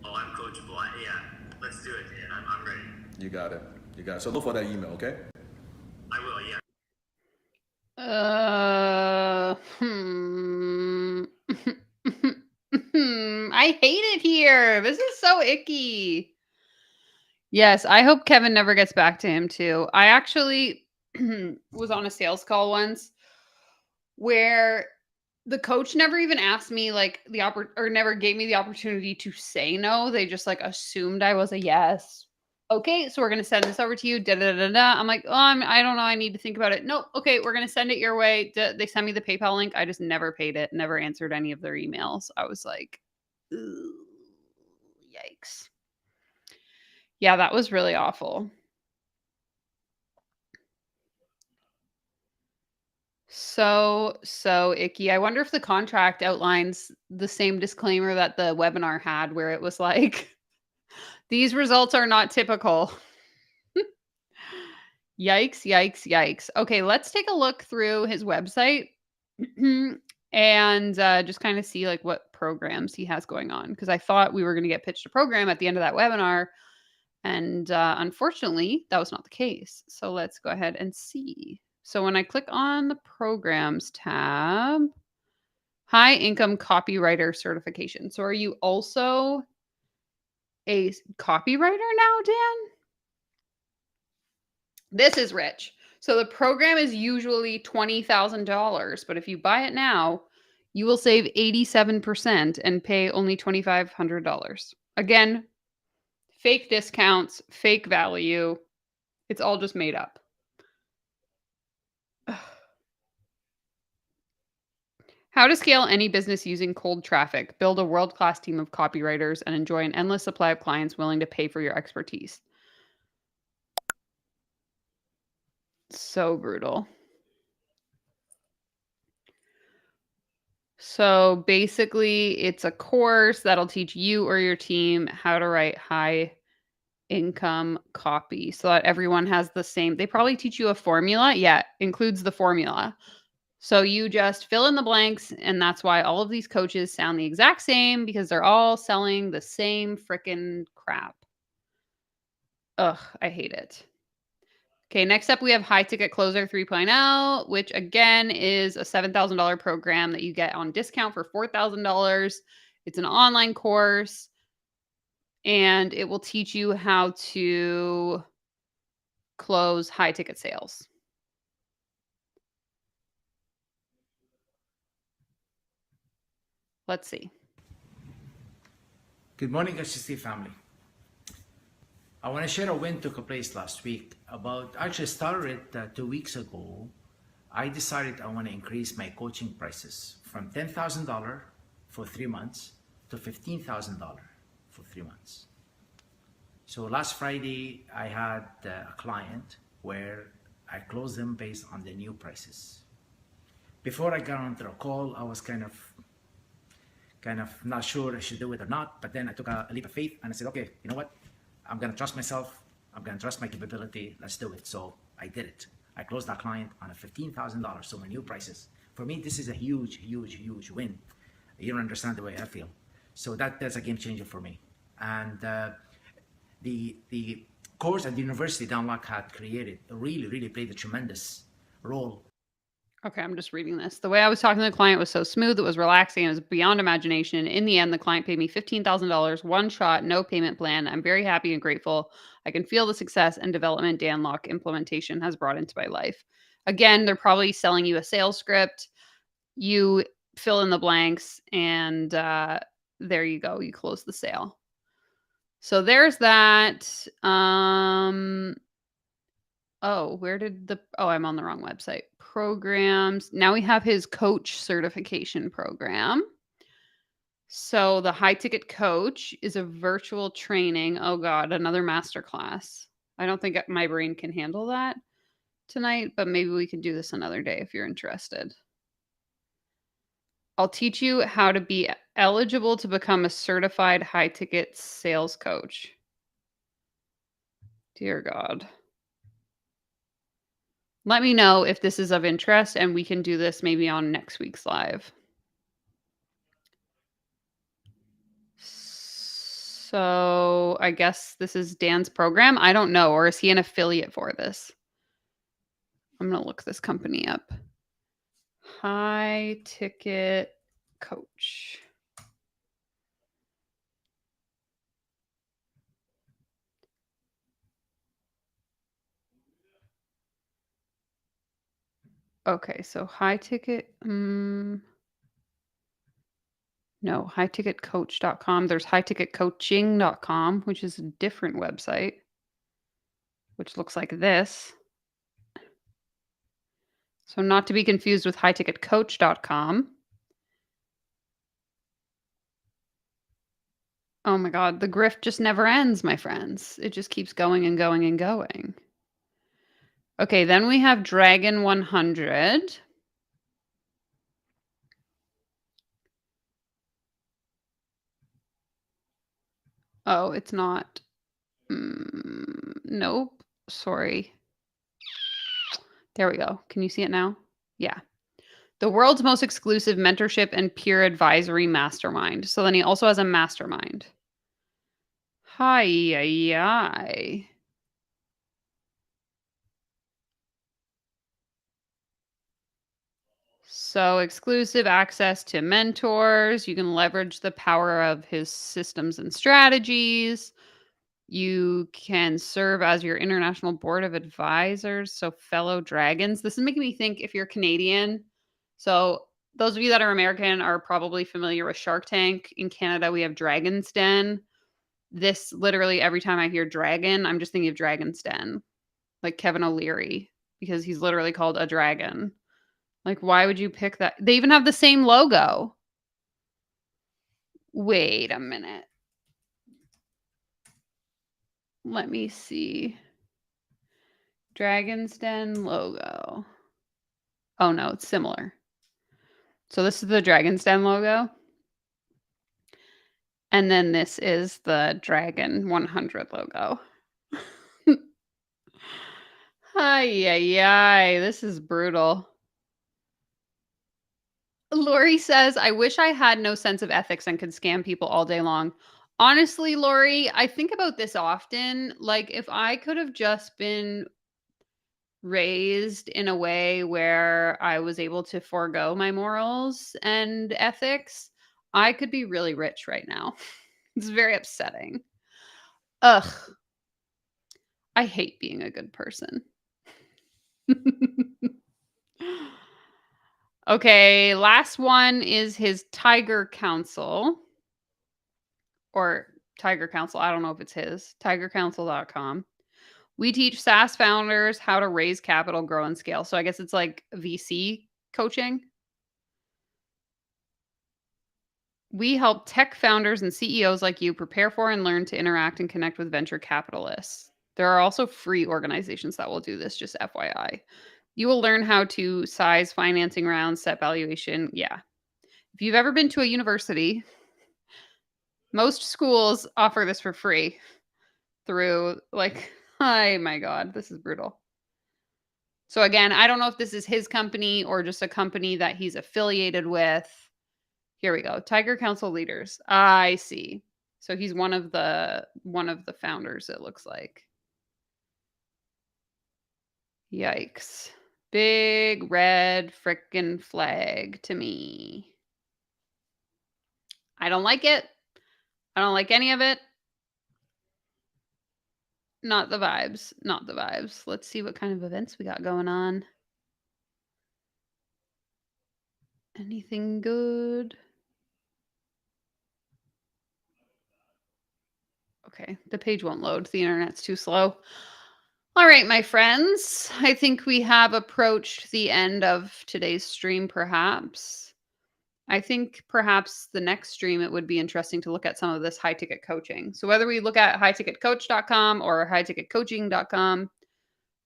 Oh, I'm coachable. Yeah, let's do it, Dan. I'm ready. You got it. So look for that email, okay? I will, yeah. I hate it here. This is so icky. Yes, I hope Kevin never gets back to him too. I actually was on a sales call once where the coach never even asked me like or never gave me the opportunity to say no. They just like assumed I was a yes. Okay, so we're gonna send this over to you. Da da da da. I'm like, I don't know. I need to think about it. Nope. Okay, we're gonna send it your way. They sent me the PayPal link. I just never paid it. Never answered any of their emails. I was like, ooh, yikes. Yeah, that was really awful. So icky. I wonder if the contract outlines the same disclaimer that the webinar had, where it was like, these results are not typical. Yikes, yikes, yikes. Okay, let's take a look through his website and just kind of see like what programs he has going on. Because I thought we were going to get pitched a program at the end of that webinar. And unfortunately, that was not the case. So let's go ahead and see. So when I click on the programs tab, high income copywriter certification. So are you also a copywriter now, Dan? This is rich. So the program is usually $20,000, but if you buy it now, you will save 87% and pay only $2,500. Again, fake discounts, fake value. It's all just made up. How to scale any business using cold traffic. Build a world-class team of copywriters and enjoy an endless supply of clients willing to pay for your expertise. So brutal. So basically, it's a course that'll teach you or your team how to write high income copy so that everyone has the same. They probably teach you a formula. Yeah, includes the formula. So you just fill in the blanks, and that's why all of these coaches sound the exact same, because they're all selling the same freaking crap. Ugh, I hate it. Okay, next up we have High Ticket Closer 3.0, which again is a $7,000 program that you get on discount for $4,000. It's an online course, and it will teach you how to close high ticket sales. Let's see. Good morning, HST family. I want to share a win took place last week. Actually started 2 weeks ago. I decided I want to increase my coaching prices from $10,000 for 3 months to $15,000 for 3 months. So last Friday, I had a client where I closed them based on the new prices. Before I got onto the call, I was kind of not sure I should do it or not, but then I took a leap of faith and I said, okay, you know what? I'm gonna trust myself. I'm gonna trust my capability. Let's do it. So I did it. I closed that client on a $15,000, so my new prices. For me, this is a huge, huge, huge win. You don't understand the way I feel. So that's a game changer for me. And the course at the university Dan Lok had created really, really played a tremendous role. Okay, I'm just reading this. The way I was talking to the client was so smooth, it was relaxing, it was beyond imagination. In the end, the client paid me $15,000, one shot, no payment plan. I'm very happy and grateful. I can feel the success and development Dan Lok implementation has brought into my life. Again, they're probably selling you a sales script. You fill in the blanks, and there you go. You close the sale. So there's that. Oh, I'm on the wrong website. Programs. Now we have his coach certification program. So the high ticket coach is a virtual training. Oh God, another masterclass. I don't think my brain can handle that. tonight, but maybe we can do this another day if you're interested. I'll teach you how to be eligible to become a certified high ticket sales coach. Dear God. Let me know if this is of interest and we can do this maybe on next week's live. So I guess this is Dan's program. I don't know. Or is he an affiliate for this? I'm going to look this company up. High ticket coach. Okay, so high ticket. No, highticketcoach.com. There's highticketcoaching.com, which is a different website, which looks like this. So not to be confused with highticketcoach.com. Oh my God, the grift just never ends, my friends. It just keeps going and going and going. Okay, then we have Dragon 100. Oh, it's not. Nope. Sorry. There we go. Can you see it now? Yeah. The world's most exclusive mentorship and peer advisory mastermind. So then he also has a mastermind. Hi. So exclusive access to mentors. You can leverage the power of his systems and strategies. You can serve as your international board of advisors. So fellow dragons. This is making me think if you're Canadian. So those of you that are American are probably familiar with Shark Tank. In Canada, we have Dragon's Den. This literally every time I hear dragon, I'm just thinking of Dragon's Den. Like Kevin O'Leary, because he's literally called a dragon. Like, why would you pick that? They even have the same logo. Wait a minute. Let me see. Dragon's Den logo. Oh, no, it's similar. So this is the Dragon's Den logo. And then this is the Dragon 100 logo. Ay. This is brutal. Lori says, I wish I had no sense of ethics and could scam people all day long. Honestly, Lori, I think about this often. Like, if I could have just been raised in a way where I was able to forego my morals and ethics, I could be really rich right now. It's very upsetting. Ugh. I hate being a good person. Okay, last one is his Tiger Council. Or Tiger Council. I don't know if it's his. TigerCouncil.com. We teach SaaS founders how to raise capital, grow, and scale. So I guess it's like VC coaching. We help tech founders and CEOs like you prepare for and learn to interact and connect with venture capitalists. There are also free organizations that will do this, just FYI. You will learn how to size financing rounds, set valuation. Yeah. If you've ever been to a university, most schools offer this for free through like, oh my God, this is brutal. So again, I don't know if this is his company or just a company that he's affiliated with. Here we go. Tiger Council leaders. I see. So he's one of the founders, it looks like. Yikes. Big red frickin' flag to me. I don't like it. I don't like any of it. Not the vibes. Not the vibes. Let's see what kind of events we got going on. Anything good? Okay, the page won't load. The internet's too slow. All right, my friends. I think we have approached the end of today's stream, perhaps. I think perhaps the next stream, it would be interesting to look at some of this high ticket coaching. So whether we look at highticketcoach.com or highticketcoaching.com,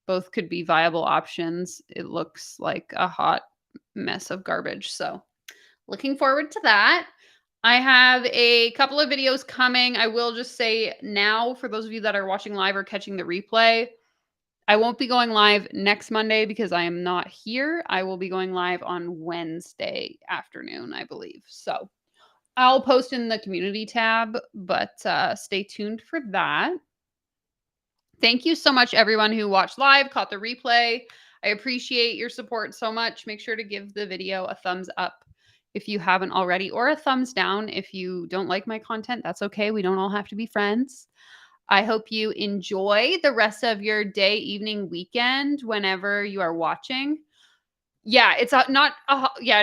both could be viable options. It looks like a hot mess of garbage. So looking forward to that. I have a couple of videos coming. I will just say now, for those of you that are watching live or catching the replay, I won't be going live next Monday because I am not here. I will be going live on Wednesday afternoon, I believe. So I'll post in the community tab, but stay tuned for that. Thank you so much, everyone who watched live, caught the replay. I appreciate your support so much. Make sure to give the video a thumbs up if you haven't already, or a thumbs down if you don't like my content. That's okay. We don't all have to be friends. I hope you enjoy the rest of your day, evening, weekend, whenever you are watching. Yeah, it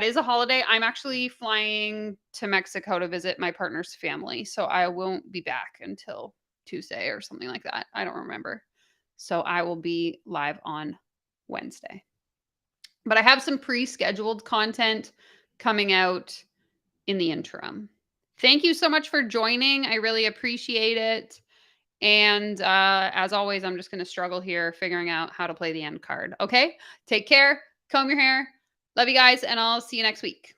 is a holiday. I'm actually flying to Mexico to visit my partner's family, so I won't be back until Tuesday or something like that. I don't remember. So I will be live on Wednesday. But I have some pre-scheduled content coming out in the interim. Thank you so much for joining. I really appreciate it. And as always, I'm just going to struggle here figuring out how to play the end card. Okay? Take care. Comb your hair. Love you guys, and I'll see you next week.